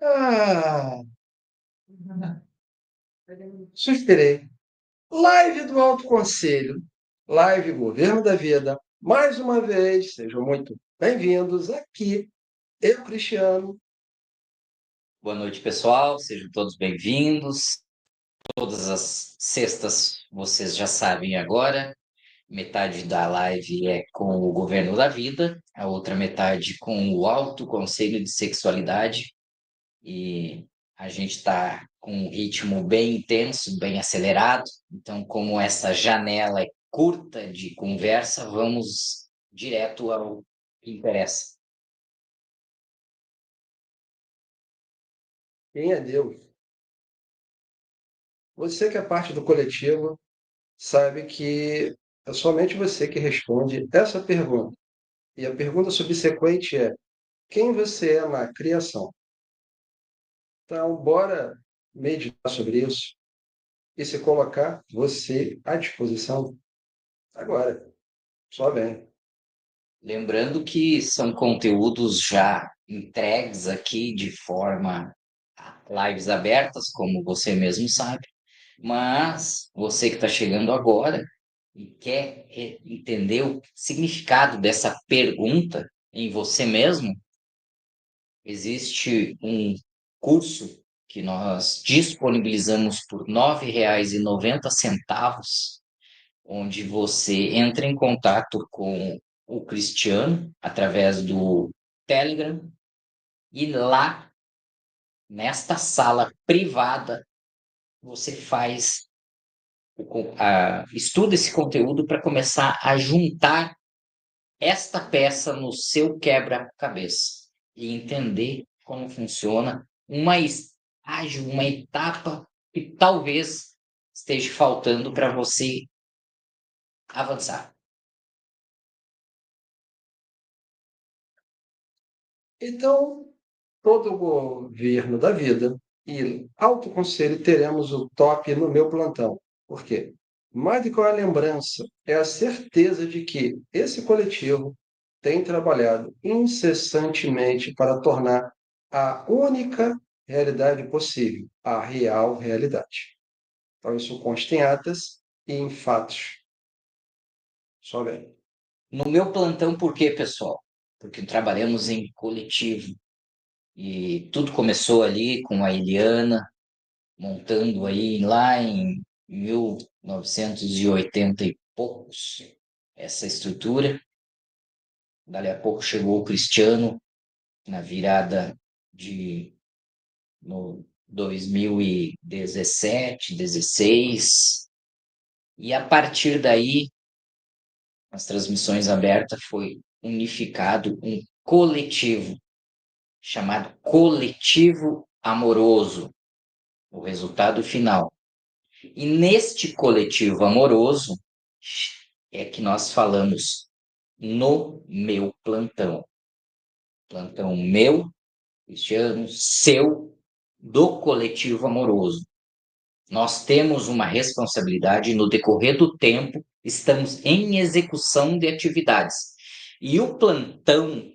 Ah, suspirei. Live do Alto Conselho, live Governo da Vida. Mais uma vez, sejam muito bem-vindos aqui. Eu, Cristiano. Boa noite, pessoal. Sejam todos bem-vindos. Todas as sextas, vocês já sabem agora. Metade da live é com o Governo da Vida, a outra metade com o Alto Conselho de Sexualidade. E a gente está com um ritmo bem intenso, bem acelerado. Então, como essa janela é curta de conversa, vamos direto ao que interessa. Quem é Deus? Você que é parte do coletivo sabe que é somente você que responde essa pergunta. E a pergunta subsequente é: quem você é na criação? Então, bora meditar sobre isso e se colocar você à disposição agora. Só bem. Lembrando que são conteúdos já entregues aqui de forma lives abertas, como você mesmo sabe, mas você que está chegando agora e quer entender o significado dessa pergunta em você mesmo, existe um curso que nós disponibilizamos por R$ 9,90, onde você entra em contato com o Cristiano através do Telegram e lá, nesta sala privada, você estuda esse conteúdo para começar a juntar esta peça no seu quebra-cabeça e entender como funciona uma estágio, uma etapa que talvez esteja faltando para você avançar. Então, todo o governo da vida e alto conselho teremos o top no meu plantão. Por quê? Mais do que a lembrança, é a certeza de que esse coletivo tem trabalhado incessantemente para tornar a única realidade possível, a real realidade. Então, isso consta em atas e em fatos. Só bem. No meu plantão, por quê, pessoal? Porque trabalhamos em coletivo e tudo começou ali com a Eliana montando aí lá em 1980 e poucos essa estrutura. Dali a pouco chegou o Cristiano na virada de no 2017, 16, e a partir daí as transmissões abertas foi unificado um coletivo chamado Coletivo Amoroso, o resultado final. E neste coletivo amoroso é que nós falamos no meu plantão. Plantão meu, Cristiano, seu, do coletivo amoroso. Nós temos uma responsabilidade no decorrer do tempo, estamos em execução de atividades. E o plantão,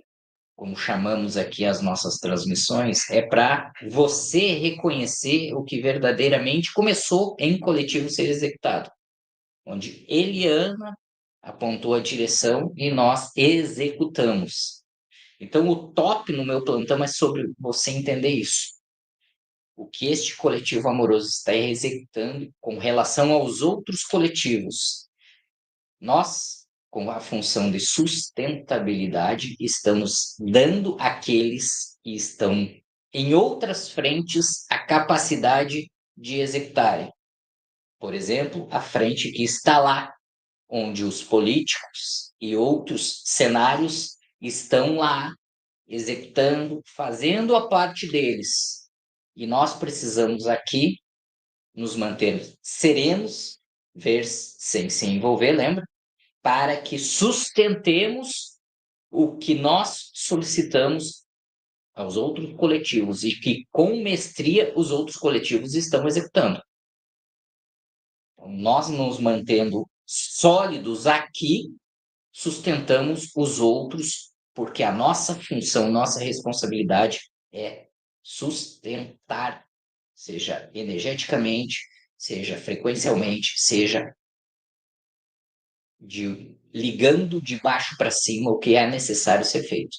como chamamos aqui as nossas transmissões, é para você reconhecer o que verdadeiramente começou em coletivo ser executado, onde Eliana apontou a direção e nós executamos. Então, o top no meu plantão é sobre você entender isso. O que este coletivo amoroso está executando com relação aos outros coletivos. Nós, com a função de sustentabilidade, estamos dando àqueles que estão em outras frentes a capacidade de executarem. Por exemplo, a frente que está lá, onde os políticos e outros cenários estão lá executando, fazendo a parte deles. E nós precisamos aqui nos manter serenos, ver sem se envolver, lembra? Para que sustentemos o que nós solicitamos aos outros coletivos e que com mestria os outros coletivos estão executando. Então, nós nos mantendo sólidos aqui, sustentamos os outros, porque a nossa função, nossa responsabilidade é sustentar, seja energeticamente, seja frequencialmente, seja ligando de baixo para cima o que é necessário ser feito.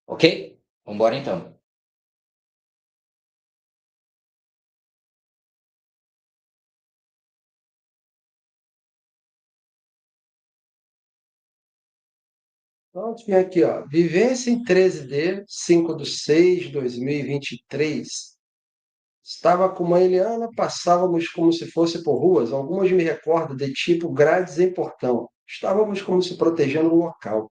Ok? Vamos embora então. Então, tinha aqui, ó, vivência em 13D, 5/6/2023. Estava com a Eliana, passávamos como se fosse por ruas, algumas me recordo de tipo grades em portão. Estávamos como se protegendo o local.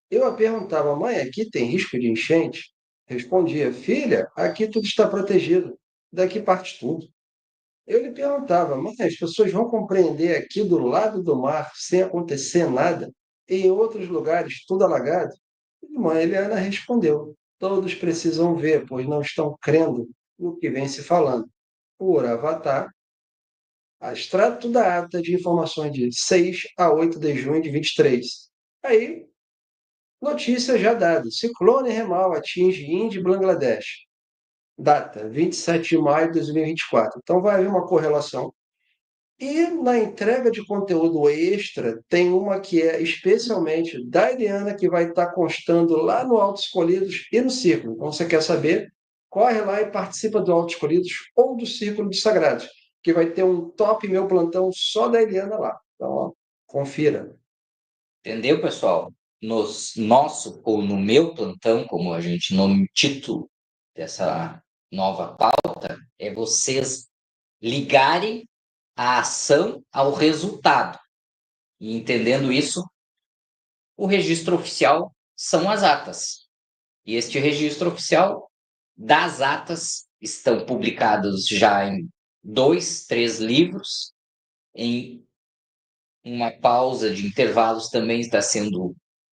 Eu a perguntava, mãe, aqui tem risco de enchente? Respondia, filha, aqui tudo está protegido. Daqui parte tudo. Eu lhe perguntava, mãe, as pessoas vão compreender aqui do lado do mar, sem acontecer nada, e em outros lugares tudo alagado? E mãe Eliana respondeu, todos precisam ver, pois não estão crendo no que vem se falando. Por Avatar, extrato da ata de informações de 6 a 8 de junho de 23. Aí, notícia já dada. Ciclone Remal atinge Índia e Bangladesh. Data, 27 de maio de 2024. Então, vai haver uma correlação. E na entrega de conteúdo extra, tem uma que é especialmente da Eliana, que vai estar constando lá no Autos Escolhidos e no Círculo. Então, você quer saber? Corre lá e participa do Autos Escolhidos ou do Círculo dos Sagrados, que vai ter um top meu plantão só da Eliana lá. Então, ó, confira. Entendeu, pessoal? No nosso ou no meu plantão, como a gente nome o título dessa nova pauta, é vocês ligarem a ação ao resultado. E entendendo isso, o registro oficial são as atas. E este registro oficial das atas estão publicados já em 2, 3 livros, em uma pausa de intervalos também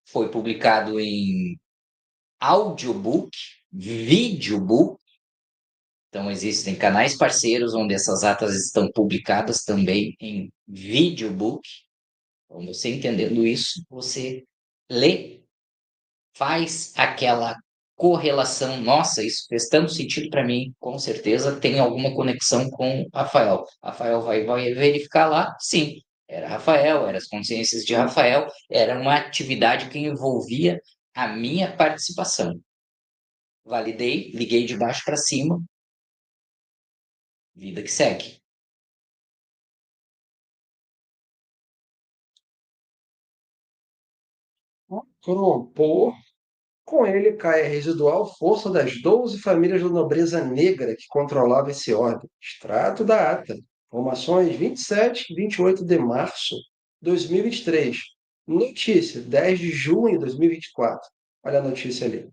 foi publicado em audiobook, videobook. Então, existem canais parceiros onde essas atas estão publicadas também em videobook. Então, você entendendo isso, você lê, faz aquela correlação. Nossa, isso fez tanto sentido para mim, com certeza tem alguma conexão com Rafael. Rafael vai verificar lá, sim, era Rafael, eram as consciências de Rafael, era uma atividade que envolvia a minha participação. Validei, liguei de baixo para cima, vida que segue. Crompor. Com ele cai a residual força das 12 famílias da nobreza negra que controlava esse órgão. Extrato da ata. Informações 27 e 28 de março de 2023. Notícia, 10 de junho de 2024. Olha a notícia ali.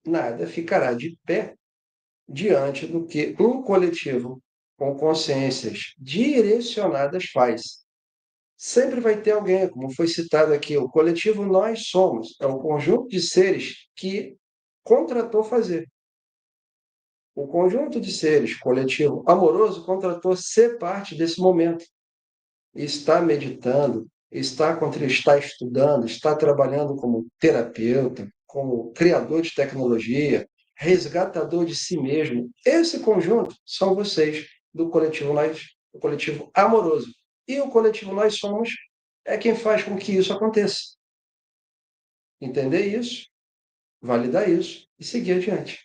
Nada ficará de pé diante do que um coletivo com consciências direcionadas faz. Sempre vai ter alguém, como foi citado aqui, o coletivo Nós Somos, é um conjunto de seres que contratou fazer. O conjunto de seres, coletivo amoroso, contratou ser parte desse momento. Está meditando, está estudando, está trabalhando como terapeuta, como criador de tecnologia, resgatador de si mesmo. Esse conjunto são vocês do coletivo Nós, do coletivo amoroso. E o coletivo Nós Somos é quem faz com que isso aconteça. Entender isso, validar isso e seguir adiante.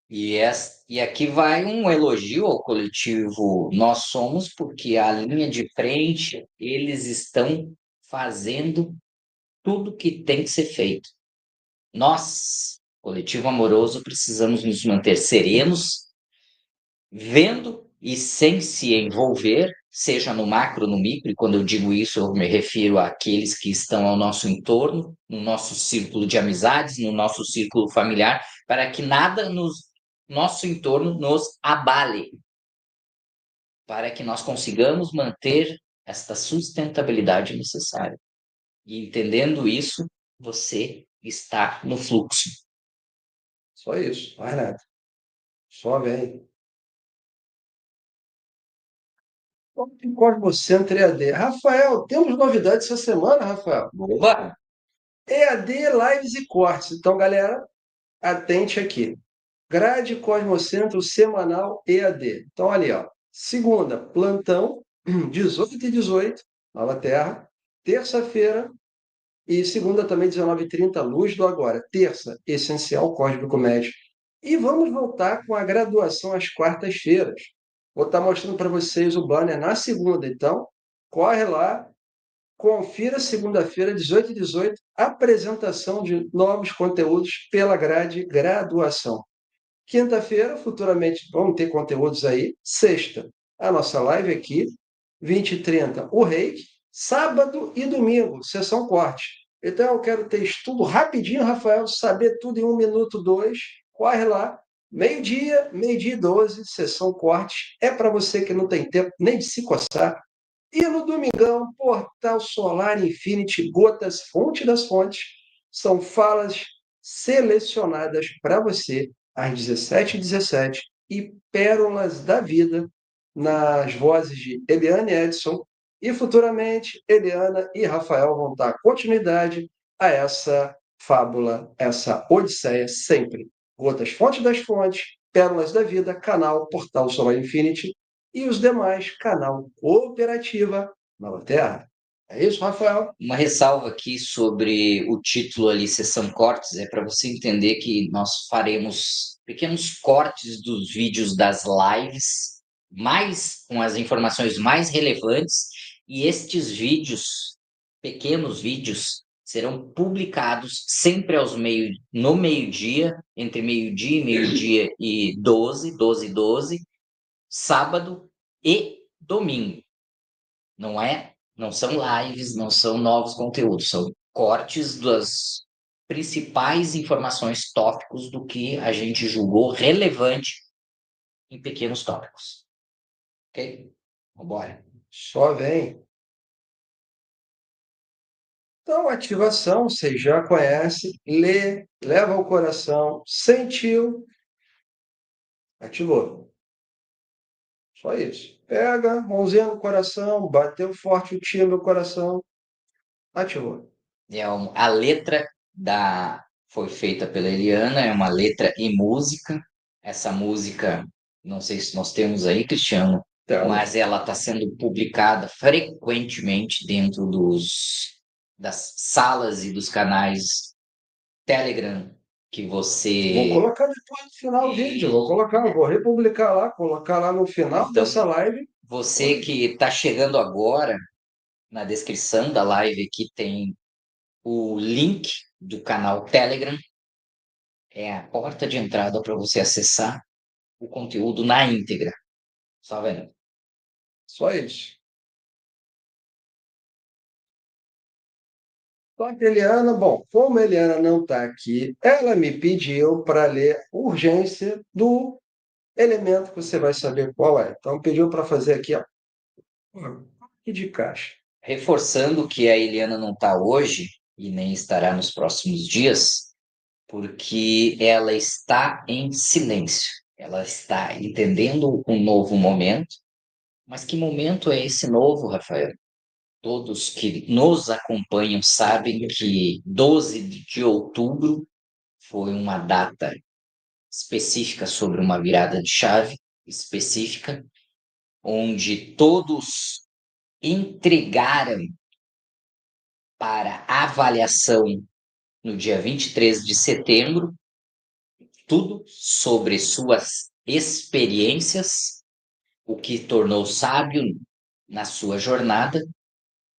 E aqui vai um elogio ao coletivo Nós Somos, porque a linha de frente, eles estão fazendo tudo que tem que ser feito. Nós, coletivo amoroso, precisamos nos manter serenos, vendo e sem se envolver, seja no macro, no micro, e quando eu digo isso, eu me refiro àqueles que estão ao nosso entorno, no nosso círculo de amizades, no nosso círculo familiar, para que nada no nosso entorno nos abale, para que nós consigamos manter esta sustentabilidade necessária. E entendendo isso, você está no fluxo. Só isso, mais nada. Só vem. Cosmocentro EAD. Rafael, temos novidades essa semana, Rafael. Opa! EAD, lives e cortes. Então, galera, atente aqui. Grade Cosmocentro semanal EAD. Então, ali, ó. Segunda, plantão, 18 e 18, Nova Terra. Terça-feira, e segunda também, 19h30, Luz do Agora. Terça, Essencial Cósmico Médio. E vamos voltar com a graduação às quartas-feiras. Vou estar mostrando para vocês o banner na segunda. Então, corre lá, confira segunda-feira, 18 e 18, apresentação de novos conteúdos pela grade graduação. Quinta-feira, futuramente, vamos ter conteúdos aí. Sexta, a nossa live aqui. 20h30, o Reiki. Sábado e domingo, sessão corte. Então, eu quero ter estudo rapidinho, Rafael, saber tudo em 1 minuto, 2. Corre lá. Meio-dia e 12, sessão corte. É para você que não tem tempo nem de se coçar. E no domingão, Portal Solar Infinity, Gotas, Fonte das Fontes. São falas selecionadas para você às 17h17 e Pérolas da Vida nas vozes de Eliane Edson. E futuramente, Eliana e Rafael vão dar continuidade a essa fábula, essa odisseia sempre. Gotas, Fonte das Fontes, Pérolas da Vida, canal Portal Solar Infinity e os demais, canal Cooperativa Nova Terra. É isso, Rafael? Uma ressalva aqui sobre o título ali, Sessão Cortes, é para você entender que nós faremos pequenos cortes dos vídeos das lives, mais com as informações mais relevantes, e estes vídeos, pequenos vídeos, serão publicados sempre no meio-dia, entre meio-dia e 12, 12 e 12, sábado e domingo. Não são lives, não são novos conteúdos, são cortes das principais informações, tópicos do que a gente julgou relevante em pequenos tópicos. Ok? Vambora. Só vem. Então, ativação, você já conhece, lê, leva ao coração, sentiu, ativou. Só isso. Pega, mãozinha no coração, bateu forte o tiro no coração, ativou. A letra foi feita pela Eliana, é uma letra e música. Essa música, não sei se nós temos aí, Cristiano, Então, mas ela está sendo publicada frequentemente dentro das salas e dos canais Telegram que vou você. colocar depois no final do vídeo, vou colocar, vou republicar lá, colocar lá no final Então, dessa live. você que está chegando agora, na descrição da live aqui tem o link do canal Telegram, é a porta de entrada para você acessar o conteúdo na íntegra. Só vendo. Só isso. Só que Eliana, bom, como a Eliana não está aqui, ela me pediu para ler urgência do elemento que você vai saber qual é. Então, pediu para fazer aqui, ó, aqui de caixa. Reforçando que a Eliana não está hoje e nem estará nos próximos dias, porque ela está em silêncio. Ela está entendendo um novo momento. Mas que momento é esse novo, Rafael? Todos que nos acompanham sabem que 12 de outubro foi uma data específica sobre uma virada de chave específica, onde todos entregaram para avaliação no dia 23 de setembro tudo sobre suas experiências, o que tornou sábio na sua jornada,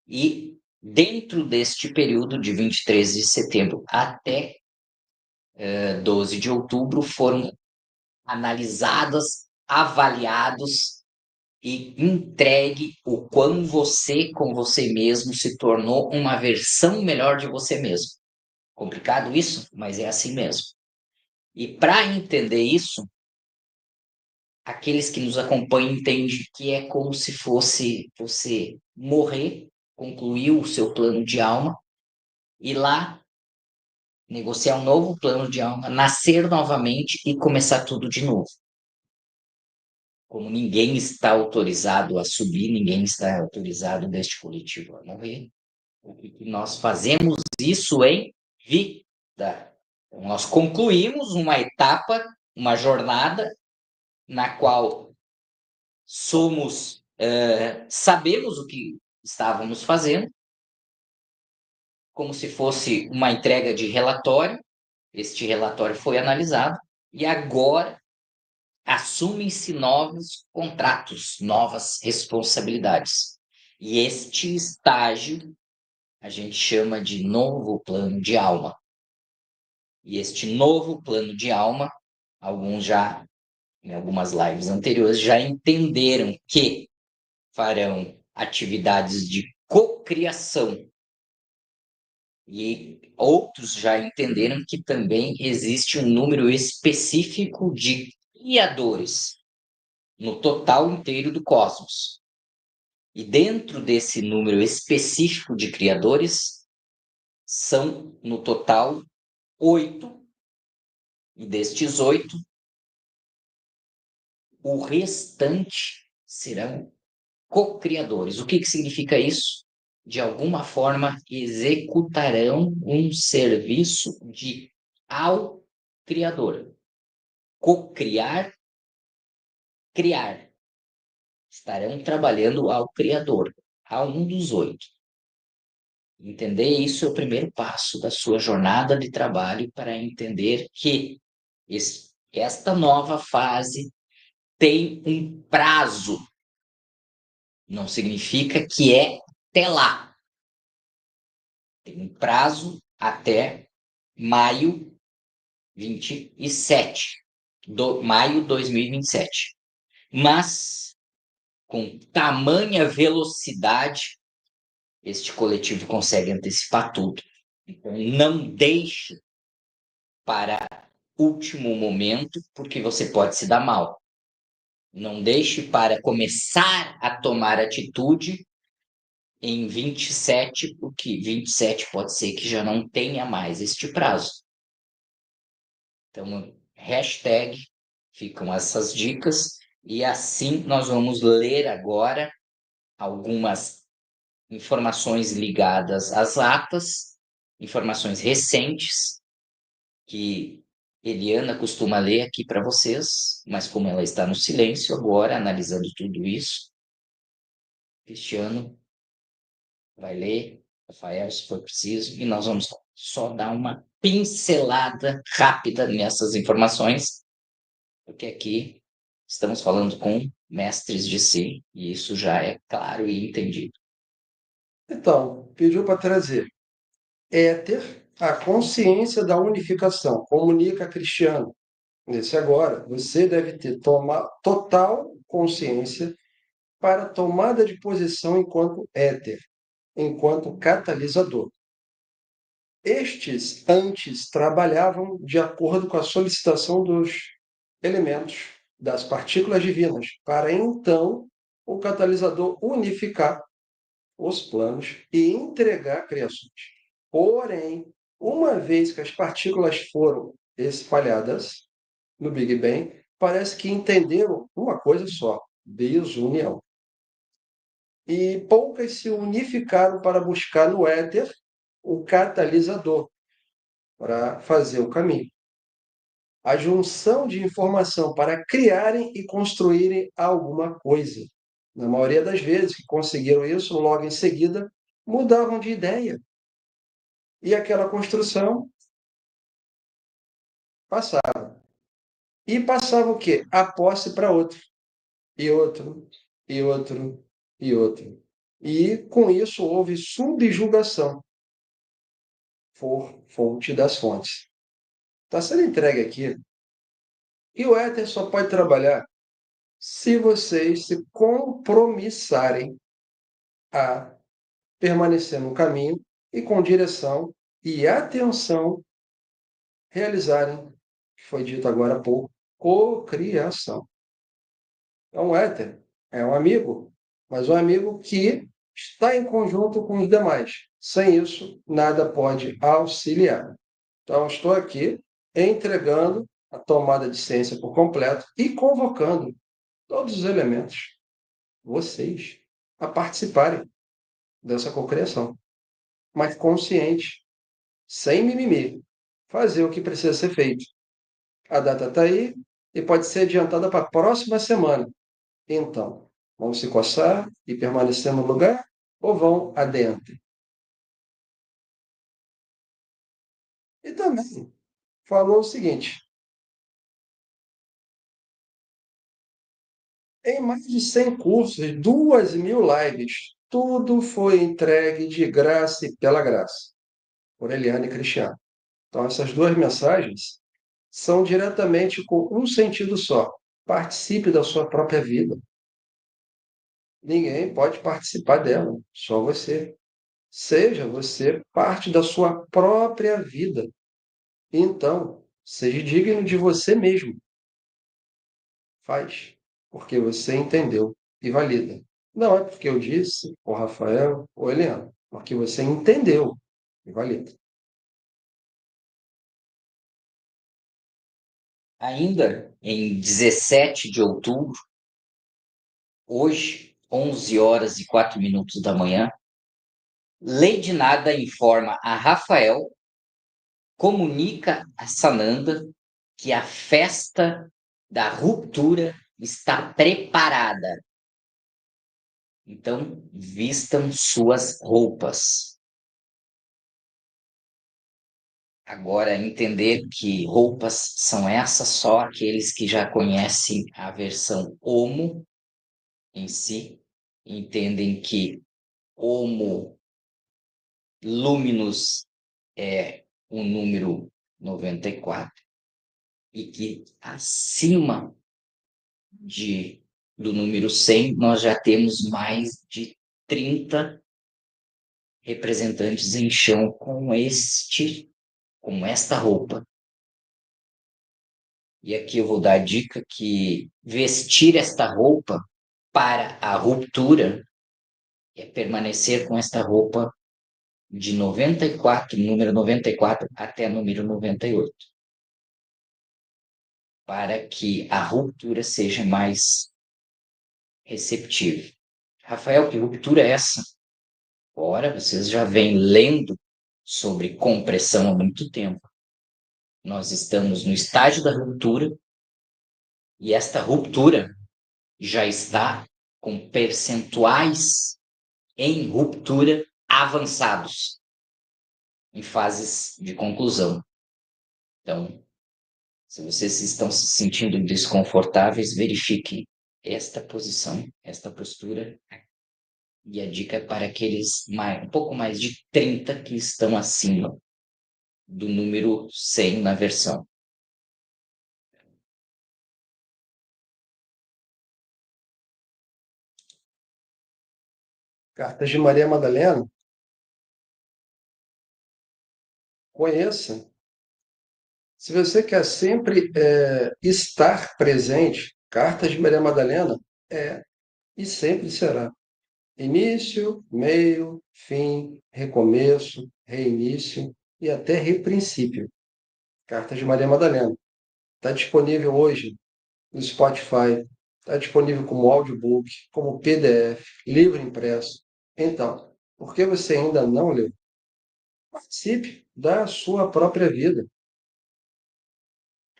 e dentro deste período de 23 de setembro até 12 de outubro foram analisadas avaliados e entregue o quão você, com você mesmo, se tornou uma versão melhor de você mesmo. Complicado isso, mas é assim mesmo. E para entender isso, aqueles que nos acompanham entendem que é como se fosse você morrer, concluir o seu plano de alma, ir lá, negociar um novo plano de alma, nascer novamente e começar tudo de novo. Como ninguém está autorizado a subir, ninguém está autorizado deste coletivo a morrer, o que nós fazemos isso em vida. Então, nós concluímos uma etapa, uma jornada na qual sabemos o que estávamos fazendo, como se fosse uma entrega de relatório. Este relatório foi analisado e agora assumem-se novos contratos, novas responsabilidades. E este estágio a gente chama de novo plano de alma. E este novo plano de alma, alguns já, em algumas lives anteriores, já entenderam que farão atividades de cocriação. E outros já entenderam que também existe um número específico de criadores no total inteiro do cosmos. E dentro desse número específico de criadores, são no total 8, e destes 8, o restante serão co-criadores. O que que significa isso? De alguma forma, executarão um serviço de ao criador. Co-criar, criar. Estarão trabalhando ao criador, a um dos 8. Entender isso é o primeiro passo da sua jornada de trabalho para entender que esta nova fase tem um prazo. Não significa que é até lá. Tem um prazo até maio 27, maio 2027. Mas, com tamanha velocidade, este coletivo consegue antecipar tudo. Então, não deixe para último momento, porque você pode se dar mal. Não deixe para começar a tomar atitude em 27, porque 27 pode ser que já não tenha mais este prazo. Então, hashtag, ficam essas dicas, e assim nós vamos ler agora algumas informações ligadas às atas, informações recentes, que Eliana costuma ler aqui para vocês, mas como ela está no silêncio agora, analisando tudo isso, Cristiano vai ler, Rafael, se for preciso, e nós vamos só dar uma pincelada rápida nessas informações, porque aqui estamos falando com mestres de si, e isso já é claro e entendido. Então, pediu para trazer éter, a consciência da unificação. Comunica Cristiano. Nesse agora, você deve ter total consciência para tomada de posição enquanto éter, enquanto catalisador. Estes antes trabalhavam de acordo com a solicitação dos elementos, das partículas divinas, para então o catalisador unificar os planos e entregar criações. Porém, uma vez que as partículas foram espalhadas no Big Bang, parece que entenderam uma coisa só: desunião. E poucas se unificaram para buscar no éter o catalisador para fazer o caminho. A junção de informação para criarem e construírem alguma coisa. Na maioria das vezes que conseguiram isso, logo em seguida mudavam de ideia. E aquela construção passava. E passava o quê? A posse para outro. E outro, e outro, e outro. E com isso houve subjugação por fonte das fontes. Está sendo entregue aqui. E o éter só pode trabalhar se vocês se compromissarem a permanecer no caminho e com direção e atenção realizarem, o que foi dito agora há pouco, cocriação. É um éter, é um amigo, mas um amigo que está em conjunto com os demais. Sem isso, nada pode auxiliar. Então, estou aqui entregando a tomada de ciência por completo e convocando todos os elementos, vocês, a participarem dessa cocriação, mas consciente, sem mimimi, fazer o que precisa ser feito. A data está aí e pode ser adiantada para a próxima semana. Então, vão se coçar e permanecer no lugar ou vão adentro? E também falou o seguinte: em mais de 100 cursos, 2.000 lives, tudo foi entregue de graça e pela graça, por Eliane e Cristiano. Então, essas duas mensagens são diretamente com um sentido só: participe da sua própria vida. Ninguém pode participar dela, só você. Seja você parte da sua própria vida. Então, seja digno de você mesmo. Faz, porque você entendeu e valida. Não é porque eu disse, o Rafael ou Helena, porque você entendeu e valida. Ainda em 17 de outubro, hoje, 11 horas e 4 minutos da manhã, Lady Nada informa a Rafael, comunica a Sananda que a festa da ruptura está preparada. Então, vistam suas roupas. Agora, entender que roupas são essas, só aqueles que já conhecem a versão Homo em si, entendem que Homo Luminous é o número 94 e que acima do número 100 nós já temos mais de 30 representantes em chão com esta roupa. E aqui eu vou dar a dica que vestir esta roupa para a ruptura é permanecer com esta roupa de 94, número 94 até número 98, para que a ruptura seja mais receptiva. Rafael, que ruptura é essa? Ora, vocês já vêm lendo sobre compressão há muito tempo. Nós estamos no estágio da ruptura e esta ruptura já está com percentuais em ruptura avançados, em fases de conclusão. Então, se vocês estão se sentindo desconfortáveis, verifique esta posição, esta postura. E a dica é para aqueles um pouco mais de 30 que estão acima do número 100 na versão. Cartas de Maria Madalena, conheça. Se você quer sempre estar presente, Cartas de Maria Madalena é e sempre será. Início, meio, fim, recomeço, reinício e até reprincípio. Cartas de Maria Madalena. Está disponível hoje no Spotify, está disponível como audiobook, como PDF, livro impresso. Então, por que você ainda não leu? Participe da sua própria vida.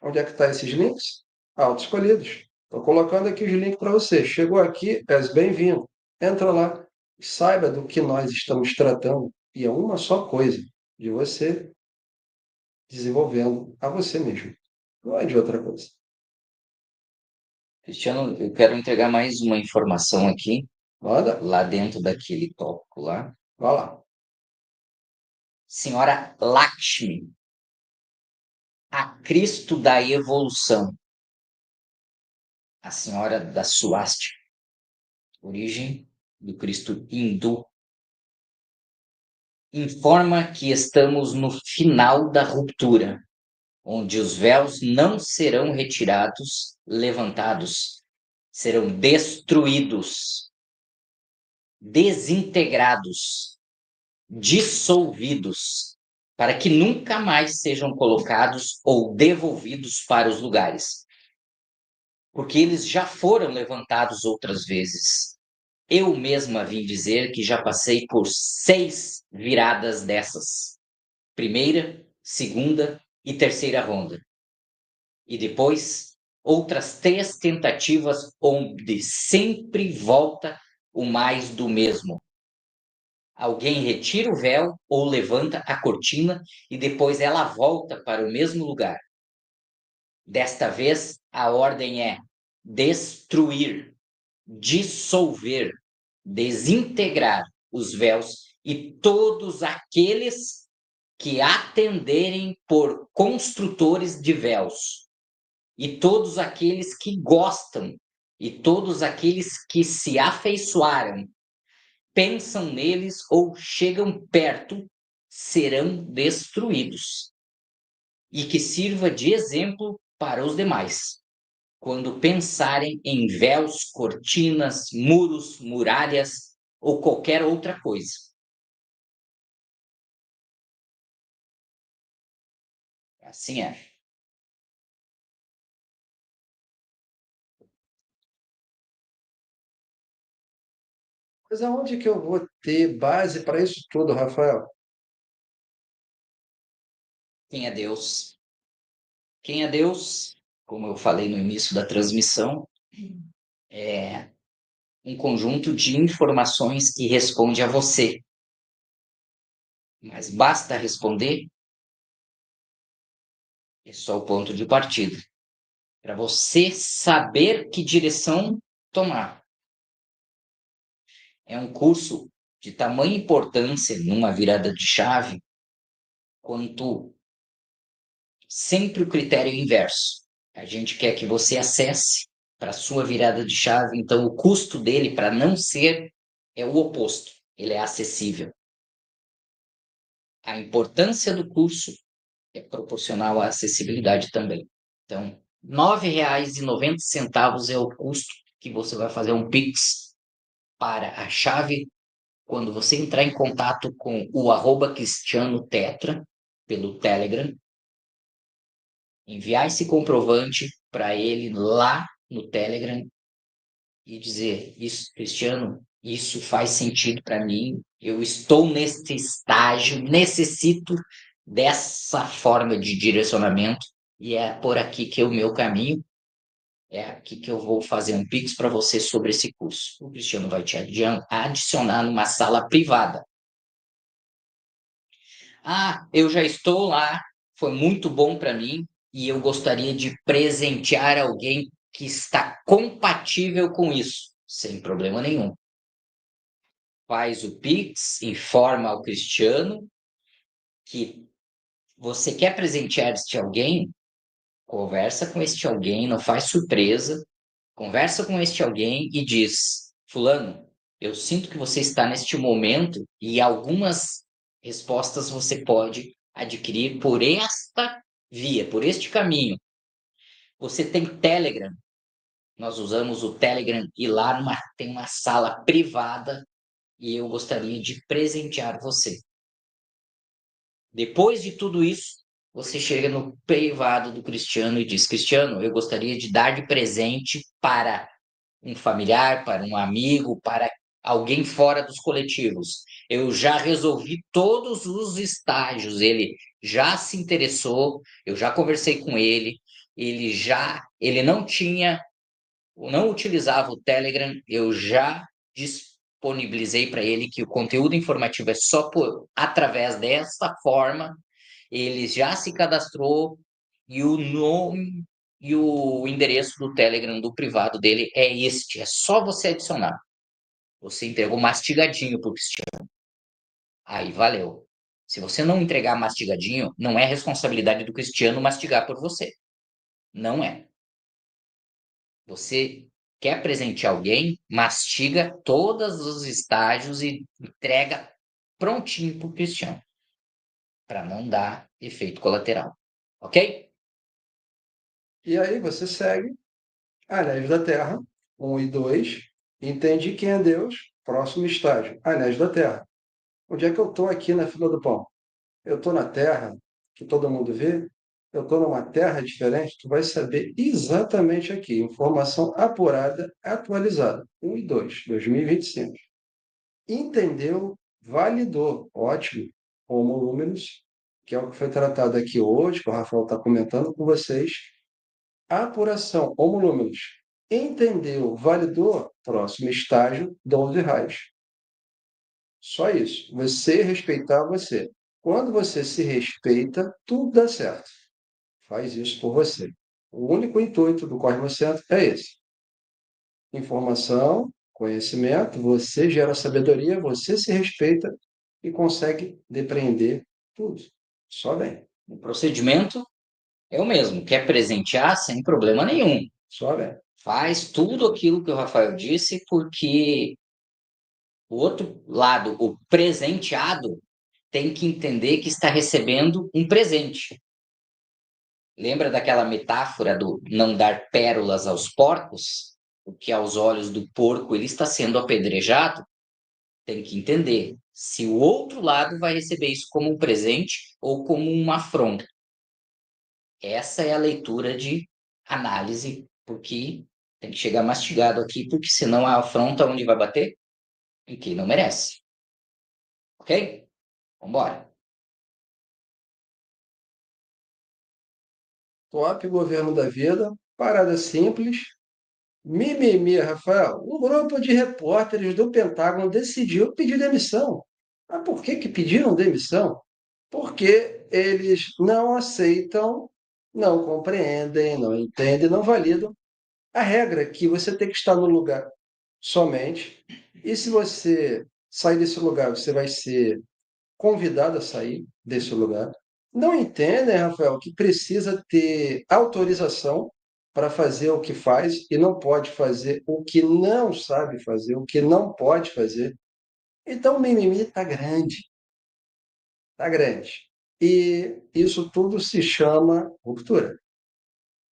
Onde é que estão esses links? Auto-escolhidos. Estou colocando aqui os links para você. Chegou aqui, és bem-vindo. Entra lá e saiba do que nós estamos tratando. E é uma só coisa, de você desenvolvendo a você mesmo. Não é de outra coisa. Cristiano, eu quero entregar mais uma informação aqui, Manda, lá dentro daquele tópico lá. vai lá. Senhora Lakshmi, a Cristo da evolução. a Senhora da Suástica, origem do Cristo hindu, informa que estamos no final da ruptura, onde os véus não serão retirados, levantados, serão destruídos, desintegrados, dissolvidos, para que nunca mais sejam colocados ou devolvidos para os lugares, porque eles já foram levantados outras vezes. Eu mesma vim dizer que já passei por 6 viradas dessas. Primeira, segunda e terceira ronda. E depois, outras 3 tentativas onde sempre volta o mais do mesmo. Alguém retira o véu ou levanta a cortina e depois ela volta para o mesmo lugar. Desta vez, a ordem é destruir, dissolver, desintegrar os véus e todos aqueles que atenderem por construtores de véus, e todos aqueles que gostam, e todos aqueles que se afeiçoaram, pensam neles ou chegam perto, serão destruídos. E que sirva de exemplo para os demais, quando pensarem em véus, cortinas, muros, muralhas ou qualquer outra coisa. Assim é. Mas aonde que eu vou ter base para isso tudo, Rafael? Quem é Deus? Quem é Deus? Como eu falei no início da transmissão, é um conjunto de informações que responde a você. Mas basta responder, é só o ponto de partida. Para você saber que direção tomar. É um curso de tamanha importância numa virada de chave, quanto sempre o critério inverso. A gente quer que você acesse para a sua virada de chave, então o custo dele para não ser é o oposto, ele é acessível. A importância do curso é proporcional à acessibilidade também. Então, R$ 9,90 é o custo que você vai fazer um Pix para a chave quando você entrar em contato com o @cristianotetra pelo Telegram, enviar esse comprovante para ele lá no Telegram e dizer: isso, Cristiano, isso faz sentido para mim, eu estou neste estágio, necessito dessa forma de direcionamento e é por aqui que é o meu caminho, é aqui que eu vou fazer um Pix para você sobre esse curso. O Cristiano vai te adicionar numa sala privada. Ah, eu já estou lá, foi muito bom para mim e eu gostaria de presentear alguém que está compatível com isso, sem problema nenhum. Faz o Pix, informa ao Cristiano que você quer presentear este alguém, conversa com este alguém, não faz surpresa, conversa com este alguém e diz: Fulano, eu sinto que você está neste momento e algumas respostas você pode adquirir por esta via, por este caminho. Você tem Telegram, nós usamos o Telegram e lá tem uma sala privada e eu gostaria de presentear você. Depois de tudo isso, você chega no privado do Cristiano e diz: Cristiano, eu gostaria de dar de presente para um familiar, para um amigo, para alguém fora dos coletivos. Eu já resolvi todos os estágios, ele já se interessou, eu já conversei com ele, ele não utilizava o Telegram, eu já disponibilizei para ele que o conteúdo informativo é só através dessa forma, ele já se cadastrou e o nome e o endereço do Telegram do privado dele é este, é só você adicionar. Você entregou mastigadinho para o Cristiano. Aí valeu. Se você não entregar mastigadinho, não é responsabilidade do Cristiano mastigar por você. Não é. Você quer presentear alguém, mastiga todos os estágios e entrega prontinho para o Cristiano, para não dar efeito colateral. Ok? E aí você segue Anéis da Terra, 1 e 2, entende quem é Deus, próximo estágio, Anéis da Terra. Onde é que eu estou aqui na fila do pão? Eu estou na Terra, que todo mundo vê, eu estou numa Terra diferente, tu vai saber exatamente aqui, informação apurada, atualizada, 1 e 2, 2025. Entendeu, validou, ótimo, homo luminous, que é o que foi tratado aqui hoje, que o Rafael está comentando com vocês, apuração, homo luminous. Entendeu, validou, próximo estágio, 12 raios. Só isso. Você respeitar você. Quando você se respeita, tudo dá certo. Faz isso por você. O único intuito do Cosmocentro é esse. Informação, conhecimento, você gera sabedoria, você se respeita e consegue depreender tudo. Só bem, O procedimento é o mesmo. Quer presentear sem problema nenhum. só bem. Faz tudo aquilo que o Rafael disse, porque o outro lado, o presenteado, tem que entender que está recebendo um presente. Lembra daquela metáfora do não dar pérolas aos porcos? Porque aos olhos do porco ele está sendo apedrejado. Tem que entender se o outro lado vai receber isso como um presente ou como uma afronta. Essa é a leitura de análise, porque tem que chegar mastigado aqui, porque senão a afronta onde vai bater? Em quem não merece. Ok? Vambora. Top governo da vida, parada simples. Mimimi, Rafael. Um grupo de repórteres do Pentágono decidiu pedir demissão. Mas por que que pediram demissão? Porque eles não aceitam, não compreendem, não entendem, não validam a regra que você tem que estar no lugar somente. E se você sair desse lugar, você vai ser convidado a sair desse lugar. Não entendem, Rafael, que precisa ter autorização para fazer o que faz e não pode fazer o que não sabe fazer, o que não pode fazer. Então o mimimi está grande, está grande. E isso tudo se chama ruptura.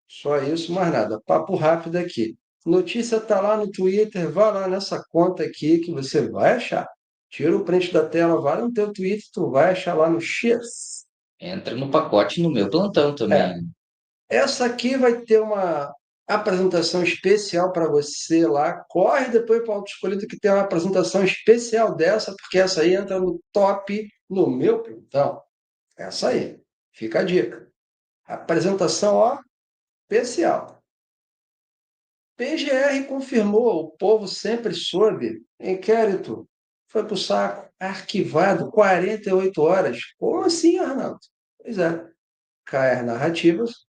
Só isso, mais nada. Papo rápido aqui. Notícia está lá no Twitter, vá lá nessa conta aqui que você vai achar. Tira o print da tela, vai no teu Twitter, tu vai achar lá no X. Entra no pacote no meu plantão É, também. essa aqui vai ter uma apresentação especial para você lá. Corre depois para o Auto Escolhido que tem uma apresentação especial dessa, porque essa aí entra no top no meu plantão. Essa aí. Fica a dica. Apresentação, ó, especial. PGR confirmou, o povo sempre soube. Inquérito foi para o saco, arquivado 48 horas. Como assim, Arnaldo? Pois é, cair narrativas,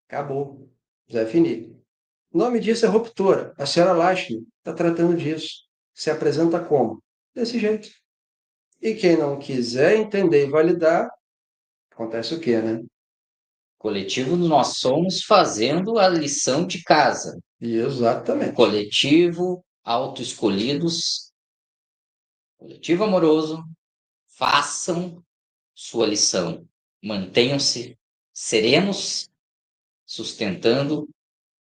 acabou. Zé Fini. O nome disso é ruptura. A senhora Lashmi está tratando disso. Se apresenta como? Desse jeito. E quem não quiser entender e validar, acontece o quê, né? Coletivo nós somos fazendo a lição de casa. E O exatamente. coletivo autoescolhidos, coletivo amoroso, façam sua lição. Mantenham-se serenos, sustentando,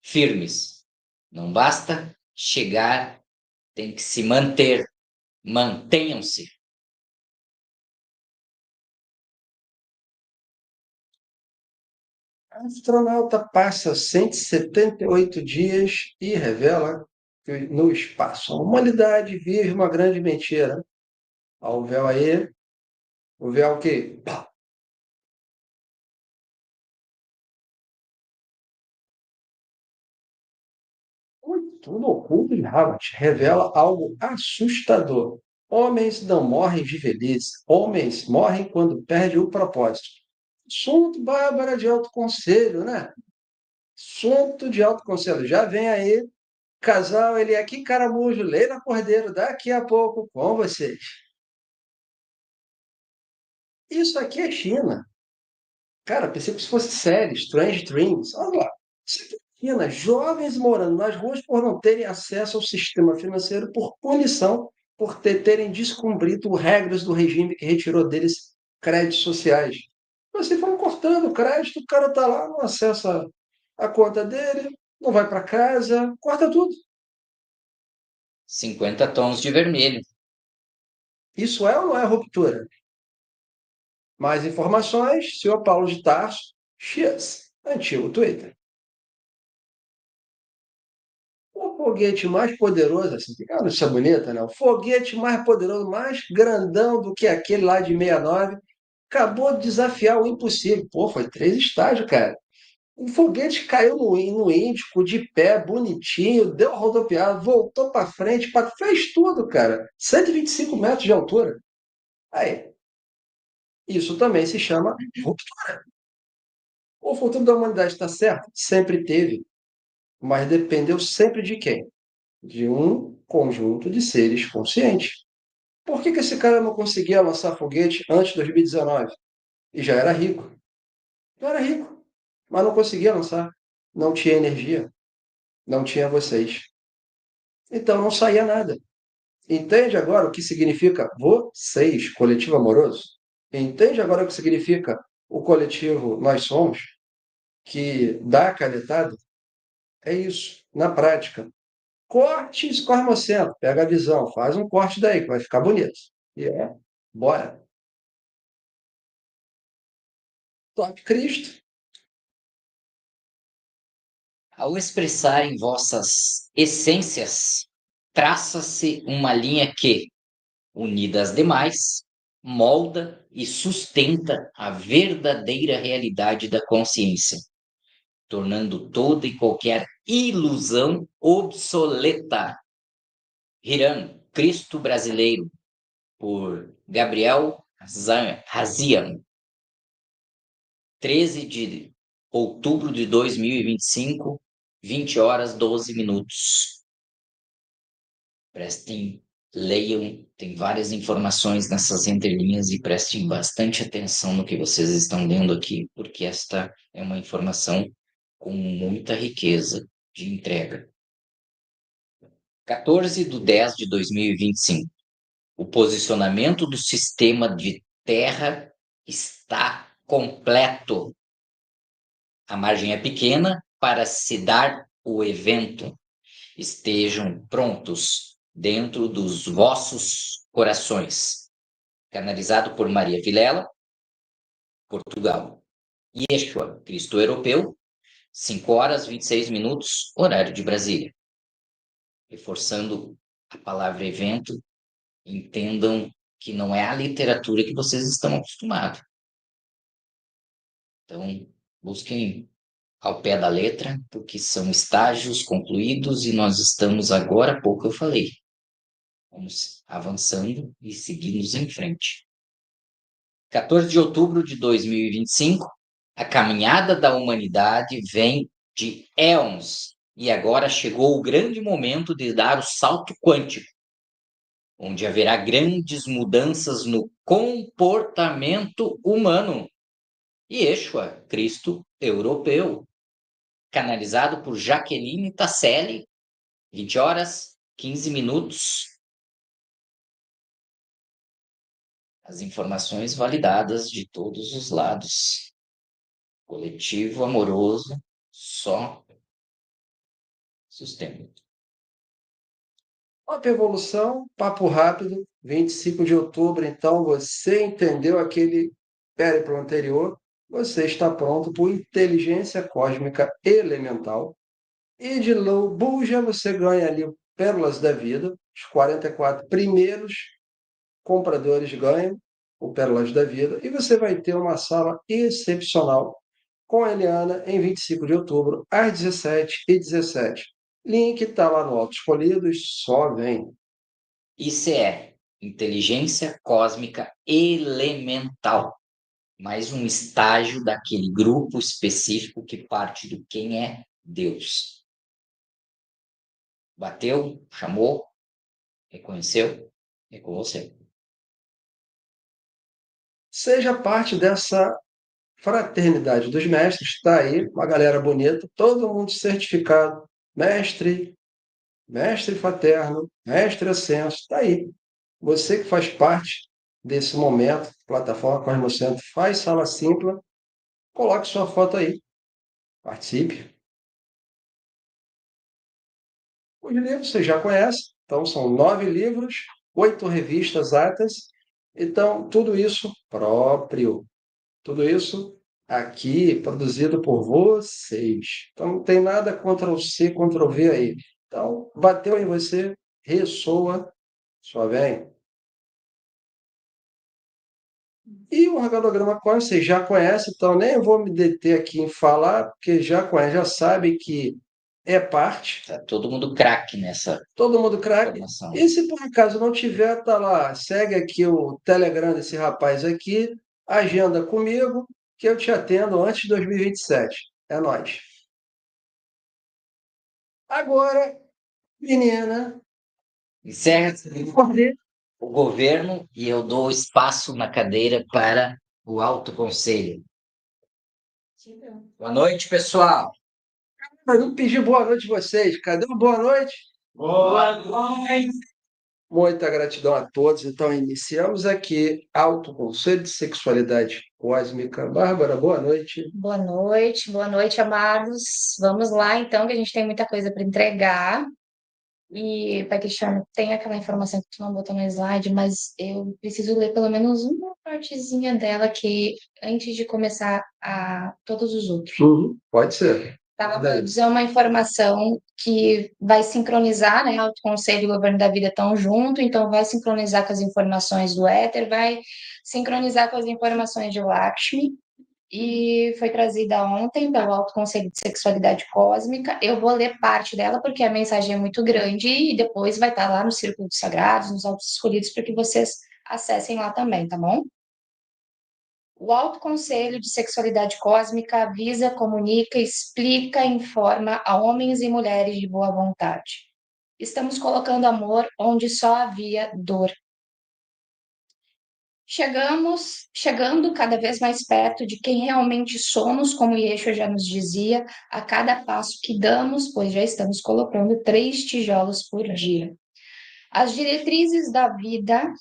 firmes. Não basta chegar, tem que se manter. Mantenham-se. A astronauta passa 178 dias e revela que no espaço a humanidade vive uma grande mentira. Ó, o véu aí, o véu que pá, tudo oculto de Harvard revela algo assustador. Homens não morrem de velhice, homens morrem quando perdem o propósito. Assunto Bárbara de autoconselho, né? Assunto de autoconselho. Já vem aí, casal, ele é aqui, Caramujo, Leila Cordeiro, daqui a pouco com vocês. Isso aqui é China. Cara, pensei que isso fosse série, Strange Dreams. Olha lá. China, jovens morando nas ruas por não terem acesso ao sistema financeiro por punição, por terem descumprido regras do regime que retirou deles créditos sociais. Assim foram cortando o crédito, o cara está lá, não acessa a conta dele, não vai para casa, corta tudo. 50 tons de vermelho. Isso é ou não é ruptura? Mais informações, senhor Paulo de Tarso, X, antigo Twitter. O foguete mais poderoso, assim, fica notícia bonita, né? O foguete mais poderoso, mais grandão do que aquele lá de 69, acabou de desafiar o impossível. Pô, foi 3 estágios, cara. O foguete caiu no Índico, de pé, bonitinho, deu rodopiada, voltou para frente, fez tudo, cara. 125 metros de altura. Aí, isso também se chama ruptura. O futuro da humanidade está certo? Sempre teve, mas dependeu sempre de quem? De um conjunto de seres conscientes. Por que esse cara não conseguia lançar foguete antes de 2019? E já era rico. Já era rico, mas não conseguia lançar. Não tinha energia, não tinha vocês. Então não saía nada. Entende agora o que significa vocês, coletivo amoroso? Entende agora o que significa o coletivo nós somos, que dá a canetada? É isso, na prática. Corte, escorre você, pega a visão, faz um corte daí, que vai ficar bonito. E bora. Top Cristo. Ao expressarem vossas essências, traça-se uma linha que, unida às demais, molda e sustenta a verdadeira realidade da consciência, tornando toda e qualquer ilusão obsoleta. Hiram, Cristo Brasileiro, por Gabriel Razian, 13 de outubro de 2025, 20 horas 12 minutos. Prestem, leiam, tem várias informações nessas entrelinhas e prestem bastante atenção no que vocês estão lendo aqui, porque esta é uma informação com muita riqueza de entrega. 14 de 10 de 2025. O posicionamento do sistema de terra está completo. A margem é pequena para se dar o evento. Estejam prontos dentro dos vossos corações. Canalizado por Maria Vilela, Portugal. Yeshua, Cristo Europeu, 5 horas 26 minutos, horário de Brasília. Reforçando a palavra evento, entendam que não é a literatura que vocês estão acostumados. Então, busquem ao pé da letra, porque são estágios concluídos e nós estamos agora, há pouco eu falei, vamos avançando e seguimos em frente. 14 de outubro de 2025, a caminhada da humanidade vem de éons e agora chegou o grande momento de dar o salto quântico, onde haverá grandes mudanças no comportamento humano. Yeshua, Cristo europeu, canalizado por Jaqueline Tasselli, 20 horas, 15 minutos. As informações validadas de todos os lados. Coletivo amoroso, só sustenta. Top Evolução, papo rápido, 25 de outubro. Então, você entendeu aquele périplo anterior, você está pronto por inteligência cósmica elemental. E de Lambuja você ganha ali Pérolas da Vida. Os 44 primeiros compradores ganham o Pérolas da Vida. E você vai ter uma sala excepcional com a Eliana em 25 de outubro, às 17h17. Link está lá no Autos Escolhidos, só vem. ICE, Inteligência Cósmica Elemental. Mais um estágio daquele grupo específico que parte do quem é Deus. Bateu, chamou, reconheceu, é com você. Seja parte dessa Fraternidade dos Mestres, está aí, uma galera bonita, todo mundo certificado, mestre, mestre fraterno, mestre ascenso, está aí. Você que faz parte desse momento, plataforma Cosmocentro, faz sala simples, coloque sua foto aí, participe. Os livros você já conhece, então são 9 livros, 8 revistas atas, então tudo isso próprio, tudo isso aqui produzido por vocês. Então não tem nada Ctrl+C, Ctrl+V aí. Então bateu em você, ressoa, só vem. E o organograma quântico você já conhece, então nem vou me deter aqui em falar, porque já conhece, já sabe que é parte. Tá todo mundo craque nessa Todo mundo craque. informação. E se por acaso não tiver, tá lá, segue aqui o Telegram desse rapaz aqui, agenda comigo, que eu te atendo antes de 2027. É nóis. Agora, menina, Encerra acordei. o governo e eu dou espaço na cadeira para o autoconselho. Boa noite, pessoal. Eu não pedi boa noite a vocês. Cadê o boa noite? Boa noite. Muita gratidão a todos. Então, iniciamos aqui Alto Conselho de Sexualidade Cósmica. Bárbara, boa noite. Boa noite, amados. Vamos lá, então, que a gente tem muita coisa para entregar. E, Pai Cristiano, tem aquela informação que tu não botou no slide, mas eu preciso ler pelo menos uma partezinha dela que antes de começar a todos os outros. Pode ser. Tá? Vou dizer uma informação que vai sincronizar, né? O Conselho e o Governo da Vida estão junto, então vai sincronizar com as informações do éter, vai sincronizar com as informações de Lakshmi, e foi trazida ontem pelo Alto Conselho de Sexualidade Cósmica. Eu vou ler parte dela porque a mensagem é muito grande e depois vai estar lá no Círculo dos Sagrados, nos Altos Escolhidos, para que vocês acessem lá também, tá bom? O Alto Conselho de Sexualidade Cósmica avisa, comunica, explica, informa a homens e mulheres de boa vontade. Estamos colocando amor onde só havia dor. Chegando cada vez mais perto de quem realmente somos, como Yeshua já nos dizia, a cada passo que damos, pois já estamos colocando 3 tijolos por dia. As diretrizes da vida,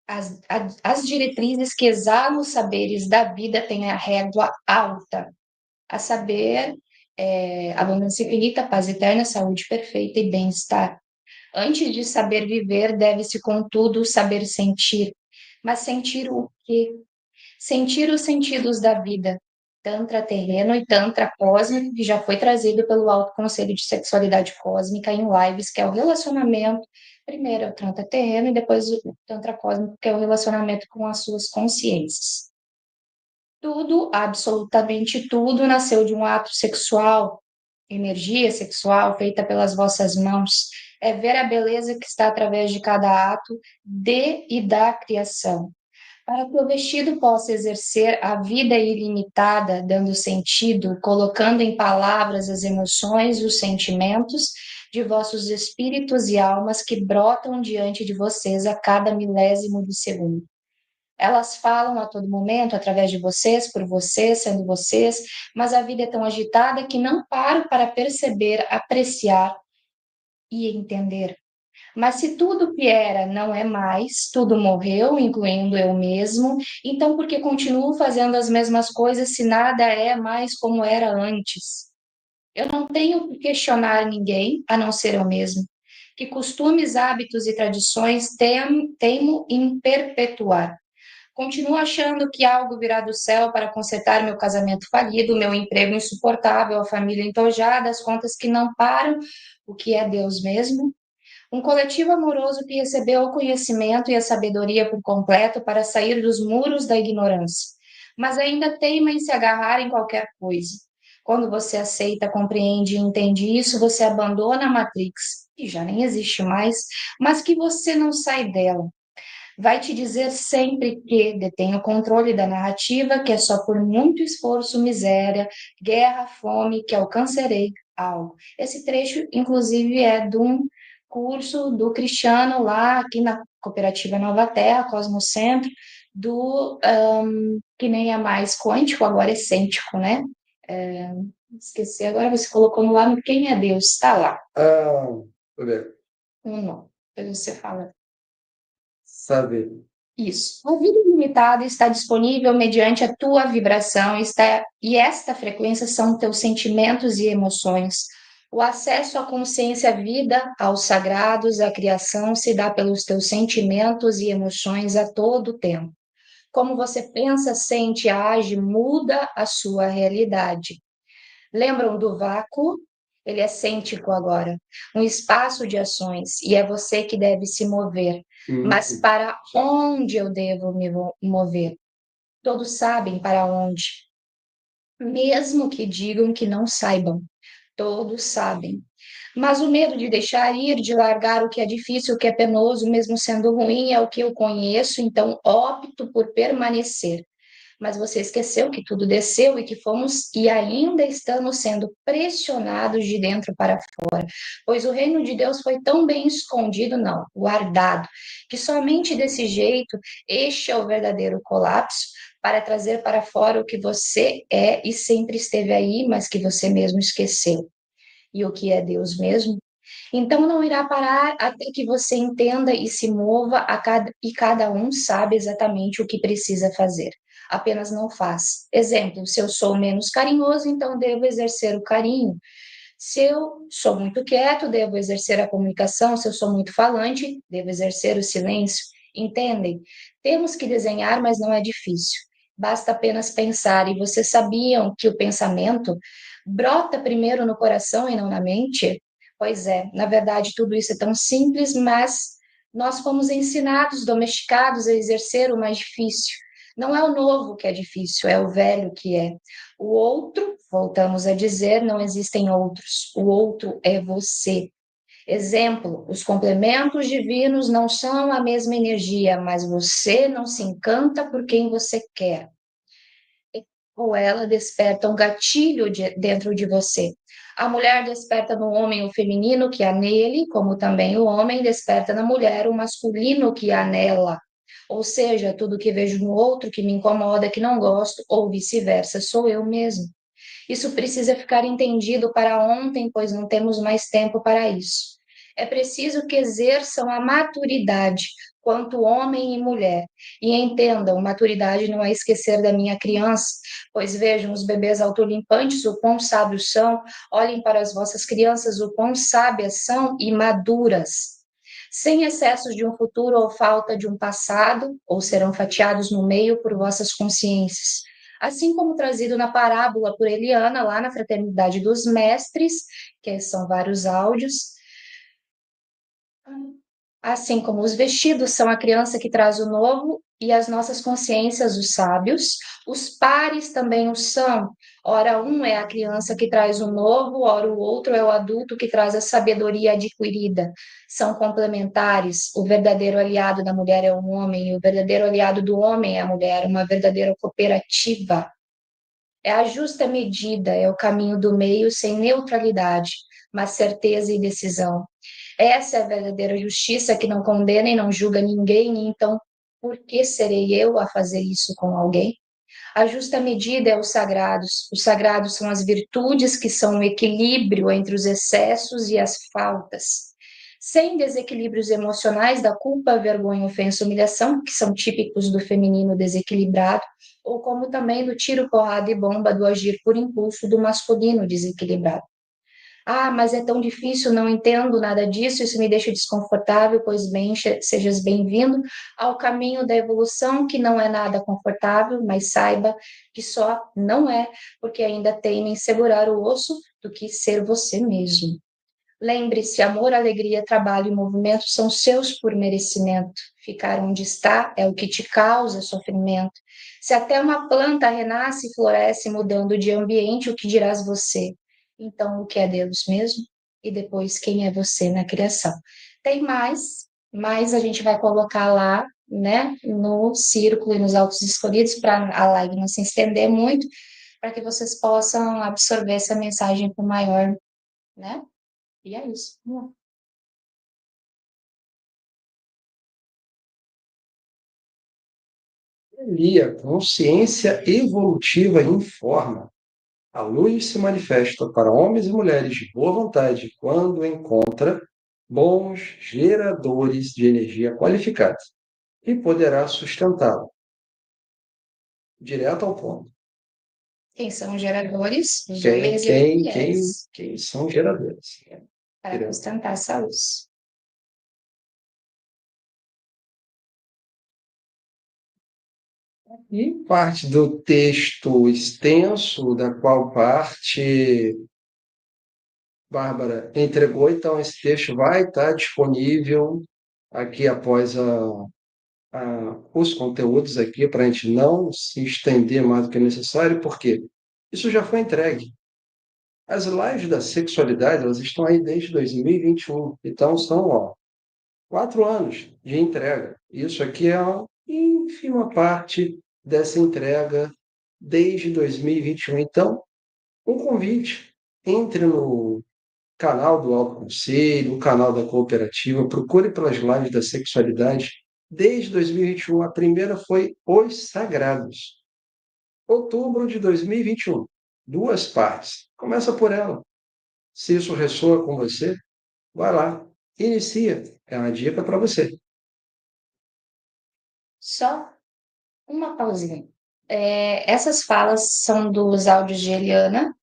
as diretrizes que exalam os saberes da vida têm a régua alta, a saber, abundância infinita, paz eterna, saúde perfeita e bem-estar. Antes de saber viver, deve-se, contudo, saber sentir. Mas sentir o quê? Sentir os sentidos da vida, Tantra terreno e Tantra cósmico, que já foi trazido pelo Alto Conselho de Sexualidade Cósmica em lives, que é o relacionamento. Primeiro é o Tantra terreno e depois o Tantra cósmico, que é o relacionamento com as suas consciências. Tudo, absolutamente tudo, nasceu de um ato sexual, energia sexual feita pelas vossas mãos. É ver a beleza que está através de cada ato de e da criação. Para que o vestido possa exercer a vida ilimitada, dando sentido, colocando em palavras as emoções e os sentimentos de vossos espíritos e almas que brotam diante de vocês a cada milésimo de segundo. Elas falam a todo momento, através de vocês, por vocês, sendo vocês, mas a vida é tão agitada que não paro para perceber, apreciar e entender. Mas se tudo que era não é mais, tudo morreu, incluindo eu mesmo, então por que continuo fazendo as mesmas coisas se nada é mais como era antes? Eu não tenho que questionar ninguém, a não ser eu mesmo. Que costumes, hábitos e tradições teimo em perpetuar? Continuo achando que algo virá do céu para consertar meu casamento falido, meu emprego insuportável, a família entojada, as contas que não param, o que é Deus mesmo? Um coletivo amoroso que recebeu o conhecimento e a sabedoria por completo para sair dos muros da ignorância, mas ainda teima em se agarrar em qualquer coisa. Quando você aceita, compreende e entende isso, você abandona a Matrix, que já nem existe mais, mas que você não sai dela. Vai te dizer sempre que detém o controle da narrativa, que é só por muito esforço, miséria, guerra, fome, que alcançarei algo. Esse trecho, inclusive, é de um curso do Cristiano lá aqui na Cooperativa Nova Terra, Cosmocentro, que nem é mais quântico, agora é cêntico, né? Esqueci, agora você colocou lá no Quem é Deus, está lá, Deixa eu ver. não, depois você fala. Saber. Isso. A vida ilimitada está disponível mediante a tua vibração, e esta frequência são teus sentimentos e emoções. O acesso à consciência, à vida, aos sagrados, à criação, se dá pelos teus sentimentos e emoções a todo tempo. Como você pensa, sente, age, muda a sua realidade. Lembram do vácuo? Ele é cêntrico agora, um espaço de ações, e é você que deve se mover. Mas para onde eu devo me mover? Todos sabem para onde, mesmo que digam que não saibam. Todos sabem. Mas o medo de deixar ir, de largar o que é difícil, o que é penoso, mesmo sendo ruim, é o que eu conheço, então opto por permanecer. Mas você esqueceu que tudo desceu e que fomos e ainda estamos sendo pressionados de dentro para fora, pois o reino de Deus foi tão bem escondido, não, guardado, que somente desse jeito este é o verdadeiro colapso para trazer para fora o que você é e sempre esteve aí, mas que você mesmo esqueceu. E o que é Deus mesmo? Então não irá parar até que você entenda e se mova e cada um sabe exatamente o que precisa fazer. Apenas não faz. Exemplo, se eu sou menos carinhoso, então devo exercer o carinho. Se eu sou muito quieto, devo exercer a comunicação. Se eu sou muito falante, devo exercer o silêncio. Entendem? Temos que desenhar, mas não é difícil. Basta apenas pensar. E vocês sabiam que o pensamento brota primeiro no coração e não na mente? Pois é, na verdade, tudo isso é tão simples, mas nós fomos ensinados, domesticados a exercer o mais difícil. Não é o novo que é difícil, é o velho que é. O outro, voltamos a dizer, não existem outros. O outro é você. Exemplo, os complementos divinos não são a mesma energia, mas você não se encanta por quem você quer. Ou ela desperta um gatilho dentro de você. A mulher desperta no homem o feminino que há nele, como também o homem desperta na mulher o masculino que há nela. Ou seja, tudo que vejo no outro que me incomoda, que não gosto, ou vice-versa, sou eu mesmo. Isso precisa ficar entendido para ontem, pois não temos mais tempo para isso. É preciso que exerçam a maturidade, quanto homem e mulher. E entendam, maturidade não é esquecer da minha criança, pois vejam os bebês autolimpantes, o quão sábios são, olhem para as vossas crianças, o quão sábias são e maduras. Sem excessos de um futuro ou falta de um passado, ou serão fatiados no meio por vossas consciências assim como trazido na parábola por Eliana, lá na Fraternidade dos Mestres, que são vários áudios. Assim como os vestidos são a criança que traz o novo e as nossas consciências, os sábios, os pares também o são. Ora, um é a criança que traz o novo, ora, o outro é o adulto que traz a sabedoria adquirida. São complementares. O verdadeiro aliado da mulher é o homem, e o verdadeiro aliado do homem é a mulher, uma verdadeira cooperativa. É a justa medida, é o caminho do meio sem neutralidade, mas certeza e decisão. Essa é a verdadeira justiça que não condena e não julga ninguém, então por que serei eu a fazer isso com alguém? A justa medida é os sagrados são as virtudes que são o equilíbrio entre os excessos e as faltas. Sem desequilíbrios emocionais da culpa, vergonha, ofensa, humilhação, que são típicos do feminino desequilibrado, ou como também do tiro, porrada e bomba, do agir por impulso do masculino desequilibrado. Ah, mas é tão difícil, não entendo nada disso, isso me deixa desconfortável, pois bem, sejas bem-vindo ao caminho da evolução, que não é nada confortável, mas saiba que só não é, porque ainda teima em segurar o osso do que ser você mesmo. Lembre-se, amor, alegria, trabalho e movimento são seus por merecimento. Ficar onde está é o que te causa sofrimento. Se até uma planta renasce e floresce mudando de ambiente, o que dirás você? Então, o que é Deus mesmo? E depois, quem é você na criação? Tem mais, mas a gente vai colocar lá, né, no círculo e nos autos escolhidos, para a live não se estender muito, para que vocês possam absorver essa mensagem com maior, né? E é isso. Ali a consciência evolutiva informa. A luz se manifesta para homens e mulheres de boa vontade quando encontra bons geradores de energia qualificados e poderá sustentá-la. Direto ao ponto. Quem são geradores? Os Quem, homens e as quem, quem, mulheres, quem são geradores? para Direto. sustentar essa luz. E parte do texto extenso, da qual parte Bárbara entregou, então esse texto vai estar disponível aqui após os conteúdos aqui, para a gente não se estender mais do que é necessário, porque isso já foi entregue. As lives da sexualidade, elas estão aí desde 2021, então são, 4 anos de entrega. Isso aqui é uma ínfima parte dessa entrega desde 2021. Então, um convite, entre no canal do Alto Conselho, o canal da cooperativa, procure pelas lives da sexualidade. Desde 2021, a primeira foi Os Sagrados. Outubro de 2021, 2 partes. Começa por ela. Se isso ressoa com você, vai lá, inicia. É uma dica para você. Só uma pausinha. Essas falas são dos áudios de Eliana,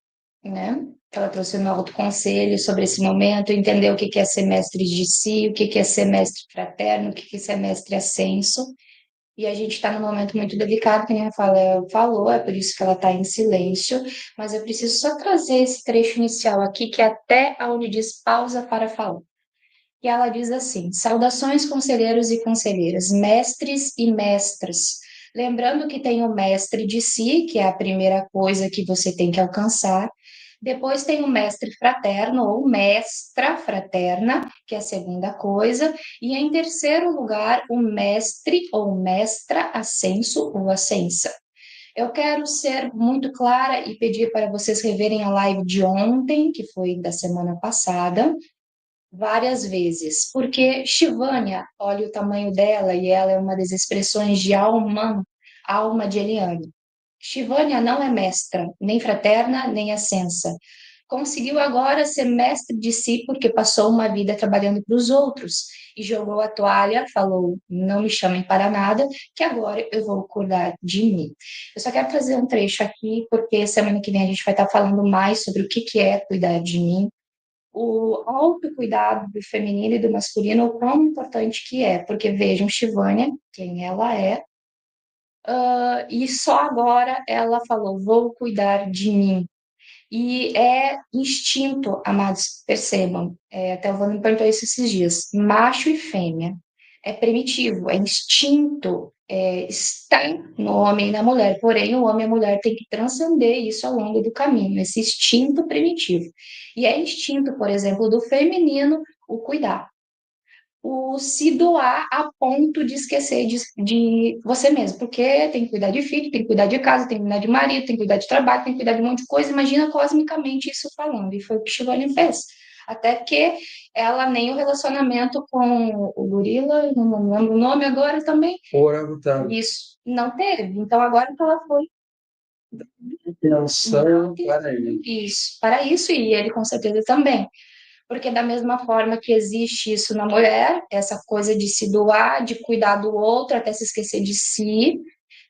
né? Ela trouxe no autoconselho sobre esse momento, entender o que que é semestre de si, o que que é semestre fraterno, o que que é semestre ascenso. E a gente está num momento muito delicado, que nem a Rafaela falou, é por isso que ela está em silêncio, mas eu preciso só trazer esse trecho inicial aqui, que é até onde diz pausa para falar. E ela diz assim: saudações, conselheiros e conselheiras, mestres e mestras. Lembrando que tem o mestre de si, que é a primeira coisa que você tem que alcançar. Depois tem o mestre fraterno ou mestra fraterna, que é a segunda coisa. E em terceiro lugar, o mestre ou mestra ascenso ou ascensa. Eu quero ser muito clara e pedir para vocês reverem a live de ontem, que foi da semana passada, várias vezes, porque Shivânia, olha o tamanho dela, e ela é uma das expressões de alma, alma de Eliane. Shivânia não é mestra, nem fraterna, nem ascensa. Conseguiu agora ser mestre de si porque passou uma vida trabalhando para os outros e jogou a toalha, falou: não me chamem para nada, que agora eu vou cuidar de mim. Eu só quero trazer um trecho aqui, porque semana que vem a gente vai estar falando mais sobre o que que é cuidar de mim, o autocuidado do feminino e do masculino, o quão importante que é, porque vejam Shivânia, quem ela é, e só agora ela falou, vou cuidar de mim. E é instinto, amados, percebam, até o Vando me perguntou isso esses dias, macho e fêmea, é primitivo, é instinto, está no homem e na mulher, porém o homem e a mulher têm que transcender isso ao longo do caminho, esse instinto primitivo. E é instinto, por exemplo, do feminino, o cuidar, o se doar a ponto de esquecer de você mesmo, porque tem que cuidar de filho, tem que cuidar de casa, tem que cuidar de marido, tem que cuidar de trabalho, tem que cuidar de um monte de coisa. Imagina cosmicamente isso falando, e foi o que Shivani fez. Até que ela nem o relacionamento com o gorila, não lembro o nome agora também, Orangotango. isso não teve. Então agora que ela foi Atenção para ele. isso, para isso, e ele com certeza também. Porque da mesma forma que existe isso na mulher, essa coisa de se doar, de cuidar do outro, até se esquecer de si,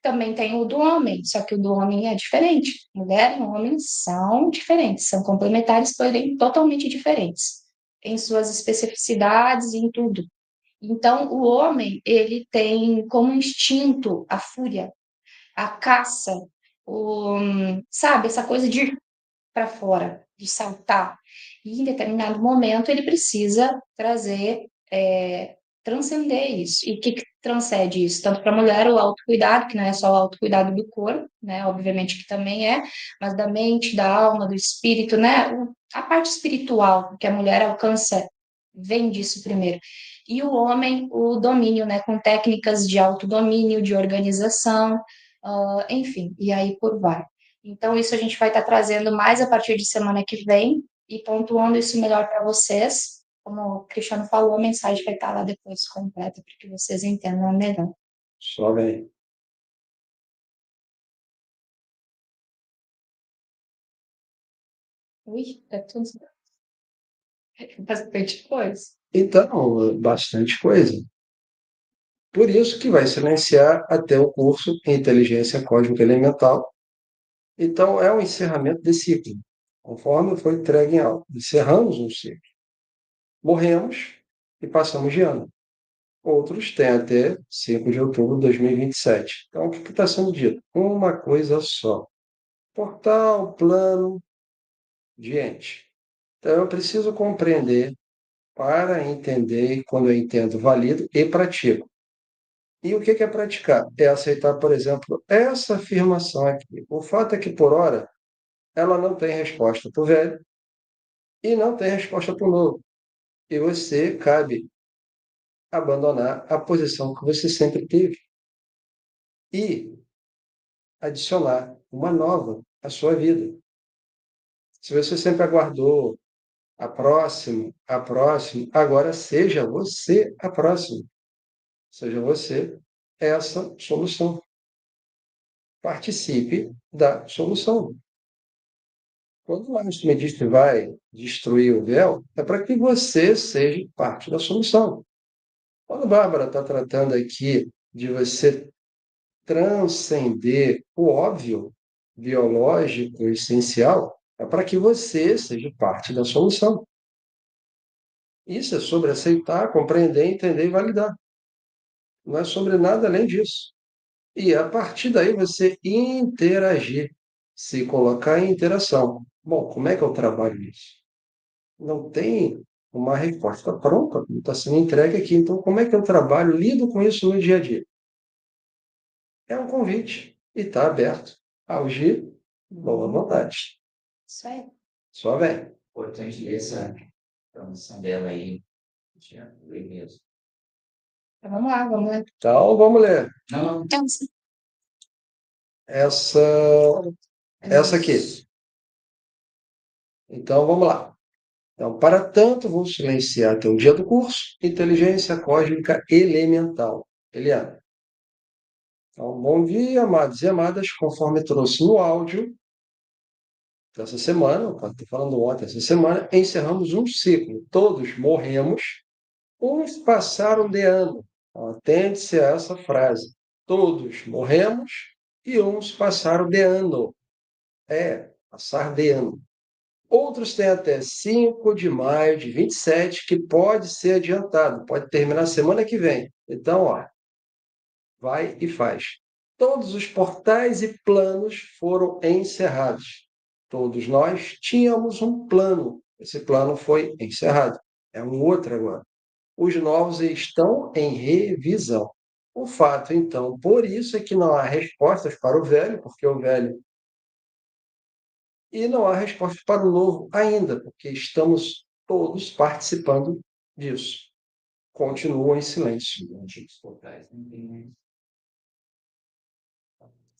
também tem o do homem, só que o do homem é diferente. Mulher e homem são diferentes, são complementares, porém totalmente diferentes, em suas especificidades e em tudo. Então, o homem, ele tem como instinto a fúria, a caça, sabe, essa coisa de ir para fora, de saltar. E em determinado momento ele precisa trazer, transcender isso. E o que transcende isso? Tanto para a mulher, o autocuidado, que não é só o autocuidado do corpo, né? Obviamente que também é, mas da mente, da alma, do espírito, né? A parte espiritual que a mulher alcança vem disso primeiro. E o homem, o domínio, né? Com técnicas de autodomínio, de organização, enfim, e aí por vai. Então, isso a gente vai estar trazendo mais a partir de semana que vem e pontuando isso melhor para vocês. Como o Cristiano falou, a mensagem vai estar lá depois completa para que vocês entendam melhor. Só vem. Ui, é tudo bastante coisa. Então, bastante coisa. Por isso que vai silenciar até o curso em Inteligência Cósmica Elemental. Então, é um encerramento de ciclo, conforme foi entregue em aula. Encerramos um ciclo. Morremos e passamos de ano. Outros têm até 5 de outubro de 2027. Então, o que está sendo dito? Uma coisa só. Portal, plano, diante. Então, eu preciso compreender para entender, e quando eu entendo, valido e pratico. E o que é praticar? É aceitar, por exemplo, essa afirmação aqui. O fato é que, por hora, ela não tem resposta para o velho e não tem resposta para o novo. E você cabe abandonar a posição que você sempre teve e adicionar uma nova à sua vida. Se você sempre aguardou a próxima, agora seja você a próxima. Seja você essa solução. Participe da solução. Quando o Einstein me diz que vai destruir o véu, é para que você seja parte da solução. Quando a Bárbara está tratando aqui de você transcender o óbvio, biológico, essencial, é para que você seja parte da solução. Isso é sobre aceitar, compreender, entender e validar. Não é sobre nada além disso. E a partir daí você interagir, se colocar em interação. Bom, como é que eu trabalho isso? Não tem uma resposta pronta, não está sendo entregue aqui. Então, como é que eu trabalho, lido com isso no dia a dia? É um convite e está aberto ao agir, boa vontade. Isso aí. Só vem. Importante ler essa promoção dela aí. Já ler mesmo. Então, vamos lá, vamos lá. Então, vamos ler. Não, Então, Essa aqui. Então, vamos lá. Então, para tanto, vou silenciar até o dia do curso, Inteligência Cósmica Elemental. Eliana. Então, bom dia, amados e amadas. Conforme trouxe no áudio dessa semana, estou falando ontem, essa semana, encerramos um ciclo. Todos morremos, uns passaram de ano. Então, atente-se a essa frase. Todos morremos e uns passaram de ano. É, passar de ano. Outros têm até 5 de maio de 27, que pode ser adiantado, pode terminar semana que vem. Então, ó, vai e faz. Todos os portais e planos foram encerrados. Todos nós tínhamos um plano. Esse plano foi encerrado. É um outro agora. Os novos estão em revisão. O fato, então, por isso é que não há respostas para o velho, porque o velho. E não há resposta para o novo ainda, porque estamos todos participando disso. Continuam em silêncio. antigos portais, não tem mais.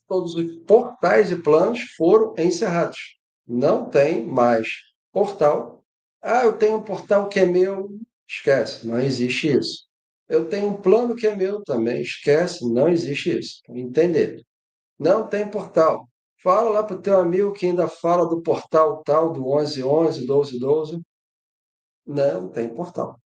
Todos os portais e planos foram encerrados. Não tem mais portal. Ah, eu tenho um portal que é meu. Esquece, não existe isso. Eu tenho um plano que é meu também. Esquece, não existe isso. Entender. Não tem portal. Fala lá para o teu amigo que ainda fala do portal tal, do 1111, 1212. Não tem portal.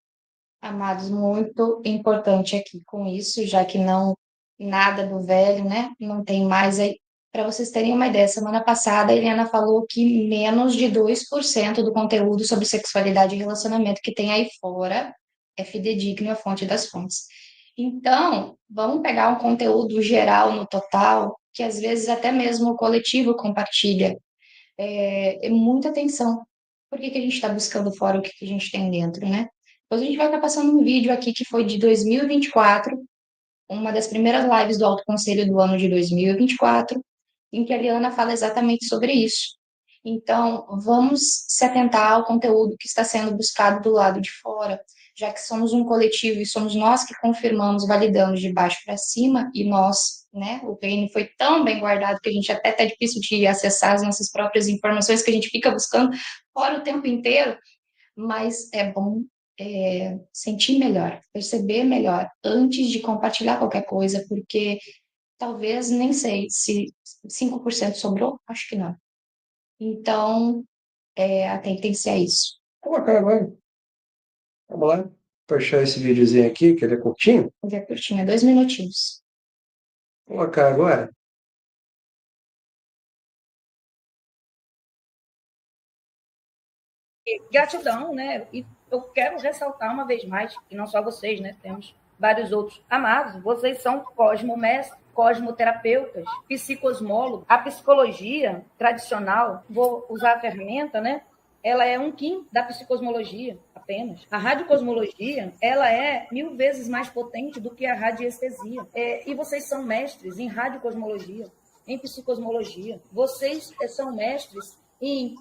amados, muito importante aqui com isso, já que não nada do velho, né? Não tem mais aí. Para vocês terem uma ideia, semana passada a Eliana falou que menos de 2% do conteúdo sobre sexualidade e relacionamento que tem aí fora é fidedigno à fonte das fontes. Então, vamos pegar um conteúdo geral no total, que às vezes até mesmo o coletivo compartilha. É muita atenção. Por que que a gente está buscando fora o que que a gente tem dentro, né? Depois a gente vai estar passando um vídeo aqui que foi de 2024, uma das primeiras lives do Alto Conselho do ano de 2024, em que a Liana fala exatamente sobre isso. Então, vamos se atentar ao conteúdo que está sendo buscado do lado de fora, já que somos um coletivo e somos nós que confirmamos, validamos de baixo para cima, e nós, né, o reino foi tão bem guardado que a gente até está difícil de acessar as nossas próprias informações, que a gente fica buscando fora o tempo inteiro, mas é bom sentir melhor, perceber melhor antes de compartilhar qualquer coisa, porque talvez, nem sei se 5% sobrou, acho que não. Então, atentem-se a isso. Colocar agora. Vamos lá. Fechar esse videozinho aqui, que ele é curtinho. Ele é curtinho, 2 minutinhos. Colocar agora. Gratidão, né? E eu quero ressaltar uma vez mais, que não só vocês, né? Temos vários outros amados, vocês são cosmomestres, cosmoterapeutas, psicosmólogos. A psicologia tradicional, vou usar a ferramenta, né? Ela é um quinto da psicosmologia apenas. A radiocosmologia, ela é 1000 vezes mais potente do que a radiestesia. E vocês são mestres em radiocosmologia, em psicosmologia. Vocês são mestres em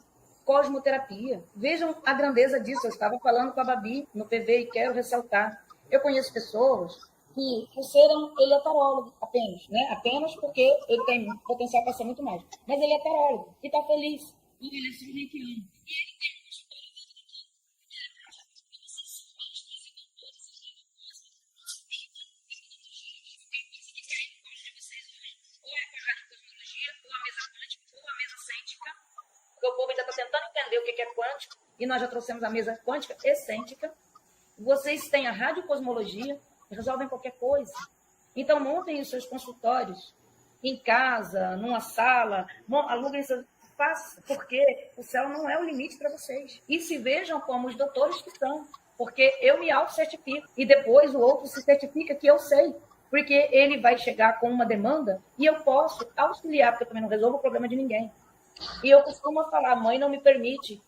cosmoterapia. Vejam a grandeza disso. Eu estava falando com a Babi no PV e quero ressaltar. Eu conheço pessoas que, por serem, ele é tarólogo apenas, né? Apenas porque ele tem potencial para ser muito mais. Mas ele é tarólogo e está feliz. E ele é simplesmente ama. E ele tem um porque o povo ainda está tentando entender o que é quântico, e nós já trouxemos a mesa quântica excêntrica. Vocês têm a radiocosmologia, resolvem qualquer coisa. Então, montem os seus consultórios em casa, numa sala, aluguem seus... Faça, porque o céu não é o limite para vocês. E se vejam como os doutores que são, porque eu me auto-certifico, e depois o outro se certifica que eu sei, porque ele vai chegar com uma demanda e eu posso auxiliar, porque eu também não resolvo o problema de ninguém. E eu costumo falar, a mãe não me permite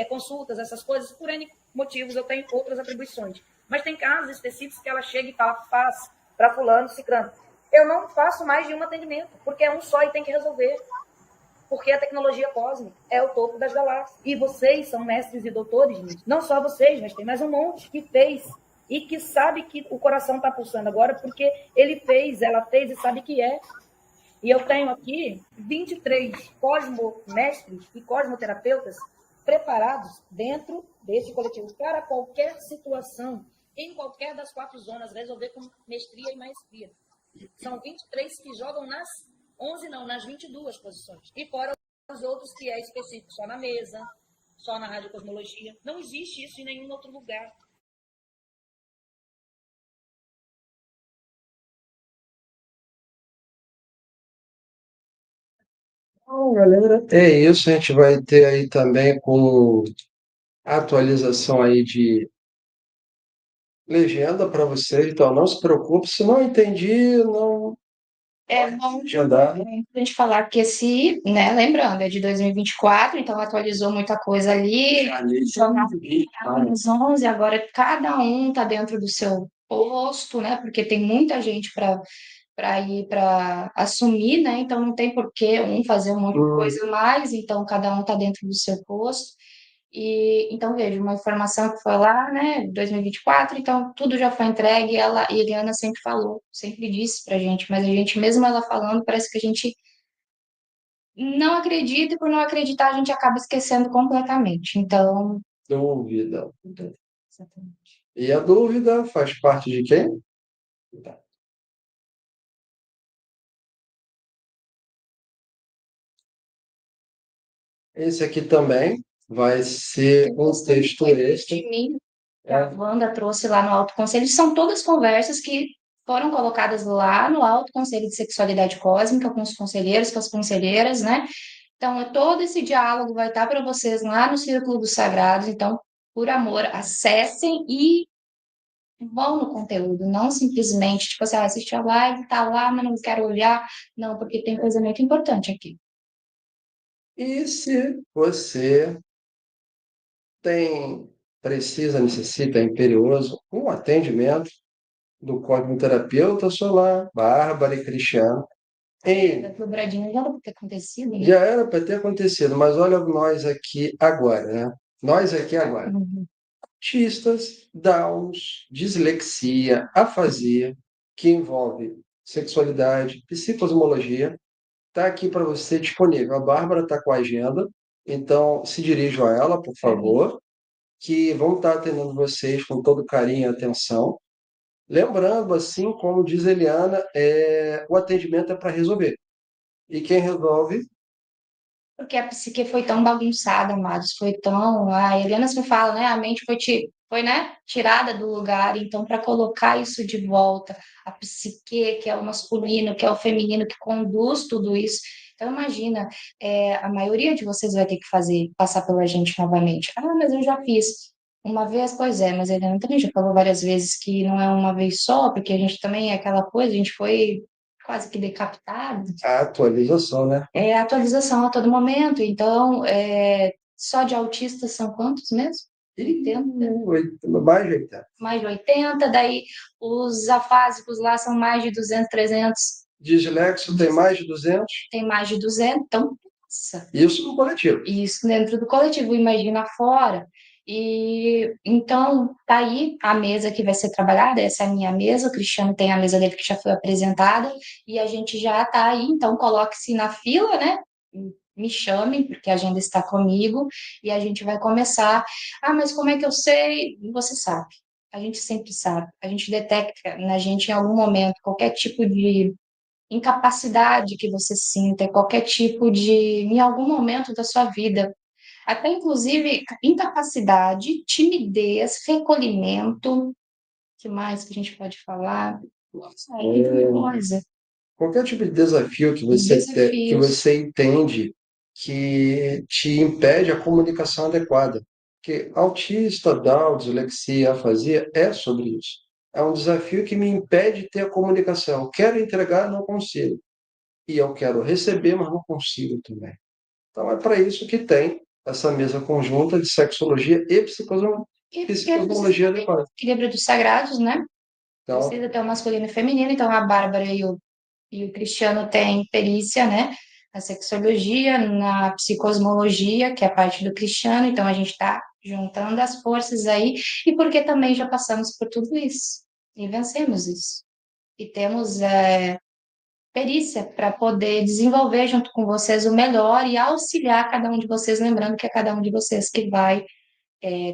consultas, essas coisas, por N motivos, eu tenho outras atribuições. Mas tem casos específicos que ela chega e fala, faz para fulano, ciclano. Eu não faço mais de um atendimento, porque é um só e tem que resolver. Porque a tecnologia cósmica é o topo das galáxias. E vocês são mestres e doutores nisso. Não só vocês, mas tem mais um monte que fez e que sabe que o coração está pulsando agora, porque ele fez, ela fez e sabe que é. E eu tenho aqui 23 cosmomestres e cosmoterapeutas preparados dentro desse coletivo para qualquer situação, em qualquer das 4 zonas, resolver com mestria e maestria. São 23 que jogam nas 11, não, nas 22 posições. E fora os outros que é específico só na mesa, só na radiocosmologia. Não existe isso em nenhum outro lugar. Bom, galera, é isso. A gente vai ter aí também com atualização aí de legenda para vocês. Então, não se preocupe. Se não entendi, não É bom agendar. a gente falar que esse, né, lembrando, é de 2024, então atualizou muita coisa ali, jornal às 11, agora cada um está dentro do seu posto, né, porque tem muita gente para ir para assumir, né, então não tem por que um fazer um monte de coisa mais, então cada um está dentro do seu posto. E então veja, uma informação que foi lá, né, 2024, então tudo já foi entregue, ela e a Eliana sempre falou, sempre disse pra gente, mas a gente mesmo ela falando, parece que a gente não acredita e por não acreditar a gente acaba esquecendo completamente. Então, Dúvida. exatamente. E a dúvida faz parte de quem? Tá. Esse aqui também vai ser um texto extra. De mim, que a Wanda trouxe lá no Alto Conselho, são todas conversas que foram colocadas lá no Alto Conselho de Sexualidade Cósmica com os conselheiros, com as conselheiras, né? Então, todo esse diálogo vai estar para vocês lá no Círculo dos Sagrados. Então, por amor, acessem e vão no conteúdo, não simplesmente, tipo assim, assiste a live, tá lá, mas não quero olhar. Não, porque tem coisa muito importante aqui. E se você precisa, necessita, é imperioso, um atendimento do cosmoterapeuta solar, Bárbara e Cristiano. Da dobradinha já era para ter acontecido, né? Já era para ter acontecido, mas olha nós aqui agora, né? Nós aqui agora. Autistas, Downs, dislexia, afasia, que envolve sexualidade, psicosmologia, está aqui para você disponível. A Bárbara está com a agenda, então se dirijam a ela, por favor, que vão estar atendendo vocês com todo carinho e atenção. Lembrando, assim como diz Eliana, o atendimento é para resolver. E quem resolve Porque a psique foi tão bagunçada, amados, foi tão. A Helena me fala, né? A mente foi, né, tirada do lugar. Então, para colocar isso de volta, a psique, que é o masculino, que é o feminino, que conduz tudo isso. Então, imagina, a maioria de vocês vai ter que passar pela gente novamente. Ah, mas eu já fiz. Uma vez, pois é, mas a Helena também já falou várias vezes que não é uma vez só, porque a gente também é aquela coisa, a gente foi quase que decapitado. A atualização, né? É atualização a todo momento. Então, só de autistas são quantos mesmo? 80, Mais de 80. mais de 80. Daí os afásicos lá são mais de 200, 300. Dislexo tem mais de 200. Tem mais de 200. Então, nossa, Isso no coletivo. isso dentro do coletivo, imagina fora. E então, tá aí a mesa que vai ser trabalhada, essa é a minha mesa, o Cristiano tem a mesa dele que já foi apresentada, e a gente já tá aí, então coloque-se na fila, né? Me chamem, porque a agenda está comigo, e a gente vai começar. Ah, mas como é que eu sei? Você sabe. A gente sempre sabe. A gente detecta na gente em algum momento qualquer tipo de incapacidade que você sinta, qualquer tipo de, em algum momento da sua vida, até inclusive incapacidade, timidez, recolhimento, que mais que a gente pode falar? Nossa, é muita coisa. Qualquer tipo de desafio que que Desafios. você entende que te impede a comunicação adequada. Porque autista, Down, dislexia, afasia é sobre isso. É um desafio que me impede de ter a comunicação. Eu quero entregar, não consigo. E eu quero receber, mas não consigo também. Então é para isso que tem essa mesa conjunta de sexologia e psicologia adequada. Equilíbrio dos sagrados, né? Então, Precisa ter o masculino e o feminino, então a Bárbara e o Cristiano têm perícia, né? Na sexologia, na psicosmologia, que é a parte do Cristiano, então a gente está juntando as forças aí, e porque também já passamos por tudo isso, e vencemos isso. E temos perícia para poder desenvolver junto com vocês o melhor e auxiliar cada um de vocês, lembrando que é cada um de vocês que vai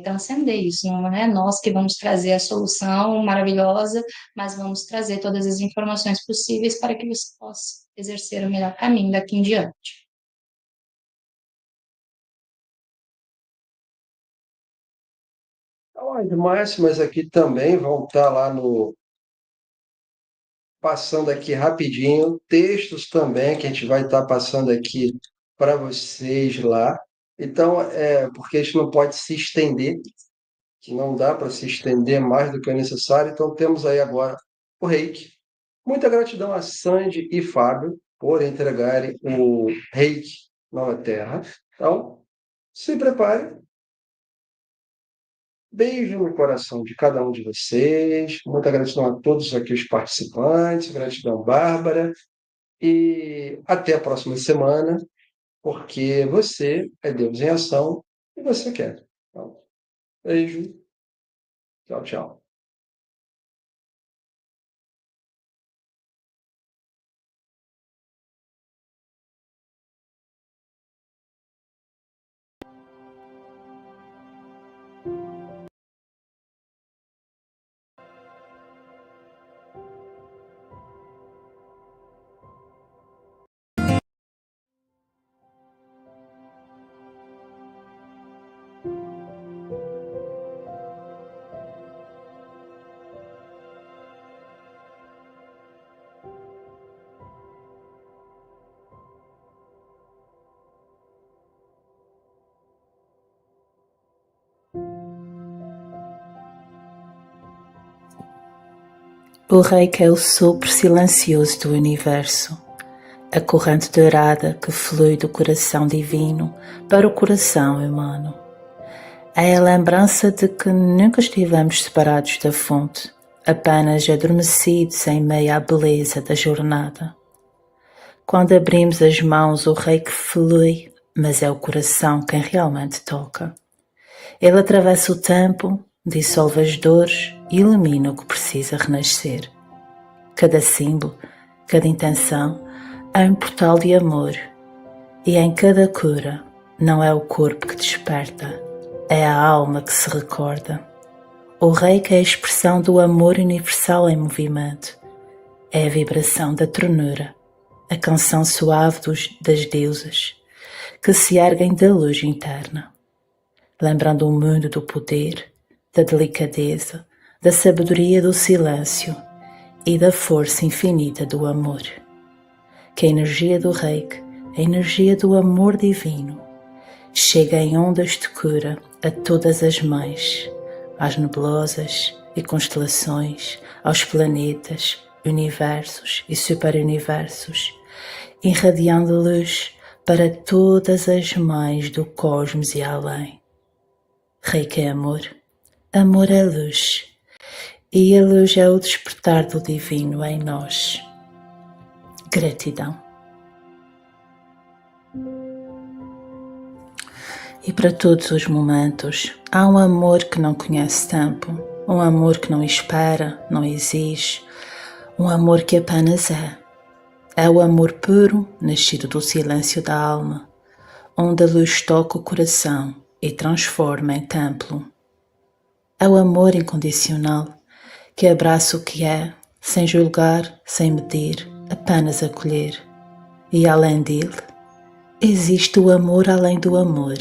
transcender isso, não é nós que vamos trazer a solução maravilhosa, mas vamos trazer todas as informações possíveis para que você possa exercer o melhor caminho daqui em diante. então, as máximas aqui também vão estar lá no. Passando aqui rapidinho, textos também que a gente vai estar passando aqui para vocês lá. Então, porque a gente não pode se estender, que não dá para se estender mais do que é necessário. Então, temos aí agora o reiki. Muita gratidão a Sandy e Fábio por entregarem o reiki Nova Terra. Então, se prepare. Beijo no coração de cada um de vocês. Muita gratidão a todos aqui os participantes. Gratidão, Bárbara. E até a próxima semana, porque você é Deus em ação e você quer. Então, beijo. Tchau, tchau. O reiki é o sopro silencioso do universo, a corrente dourada que flui do coração divino para o coração humano. É a lembrança de que nunca estivemos separados da fonte, apenas adormecidos em meio à beleza da jornada. Quando abrimos as mãos, o reiki flui, mas é o coração quem realmente toca. Ele atravessa o tempo, dissolve as dores e ilumina o que precisa renascer. Cada símbolo, cada intenção é um portal de amor, e em cada cura não é o corpo que desperta, é a alma que se recorda. O reiki é a expressão do amor universal em movimento, é a vibração da ternura, a canção suave das deusas, que se erguem da luz interna, lembrando o mundo do poder, da delicadeza, da sabedoria do silêncio e da força infinita do amor. Que a energia do Reiki, a energia do amor divino, chega em ondas de cura a todas as mães, às nebulosas e constelações, aos planetas, universos e superuniversos, irradiando luz para todas as mães do cosmos e além. Reiki é amor, amor é luz, e a luz é o despertar do divino em nós. Gratidão. E para todos os momentos, há um amor que não conhece tempo, um amor que não espera, não exige, um amor que apenas é. É o amor puro, nascido do silêncio da alma, onde a luz toca o coração e transforma em templo. É o amor incondicional, que abraça o que é, sem julgar, sem medir, apenas acolher. E além dele, existe o amor além do amor,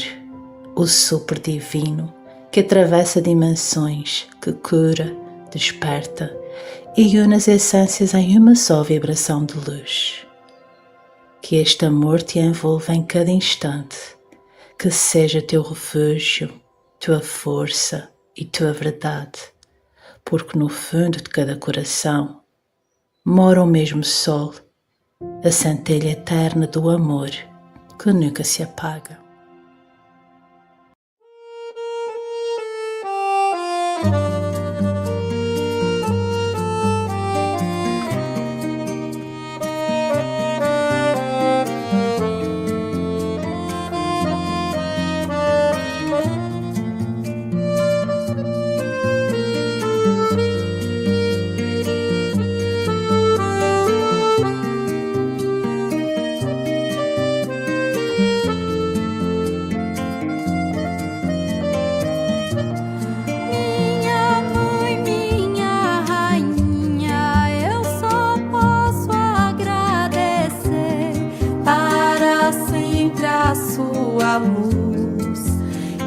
o super divino que atravessa dimensões, que cura, desperta e une as essências em uma só vibração de luz. Que este amor te envolva em cada instante, que seja teu refúgio, tua força e tua verdade, porque no fundo de cada coração mora o mesmo sol, a centelha eterna do amor que nunca se apaga.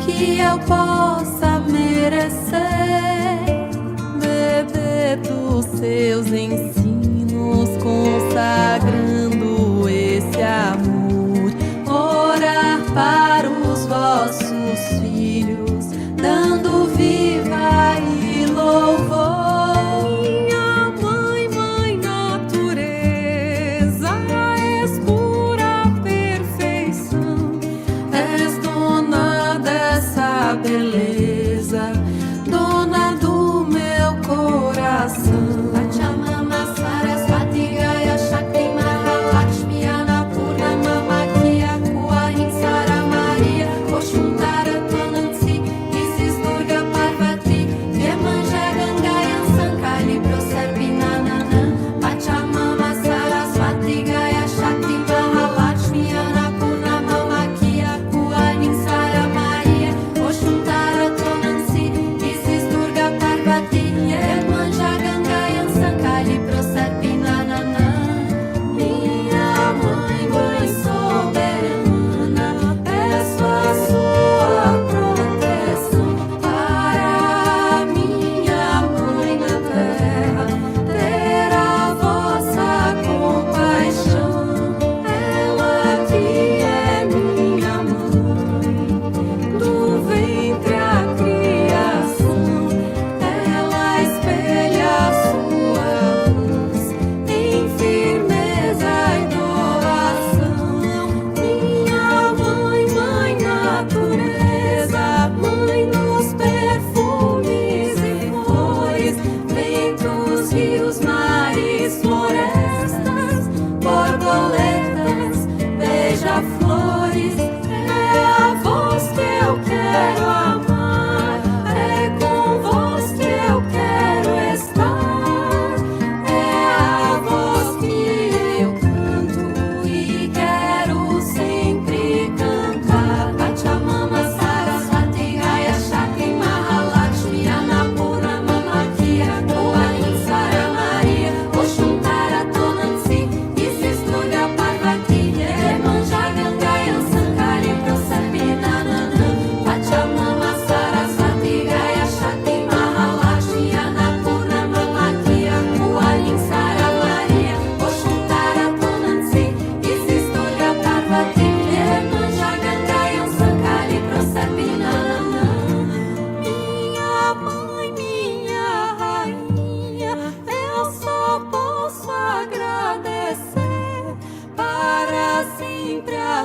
Que eu possa merecer beber dos seus ensinos, consagrando esse amor, orar para os vossos filhos, dando viva e louvor. Minha mãe, mãe natureza, és pura perfeição, és dona dessa beleza, dona do meu coração. Pachamama, Sarasvati, Gaia, Shakti, Mata.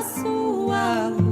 sua luz.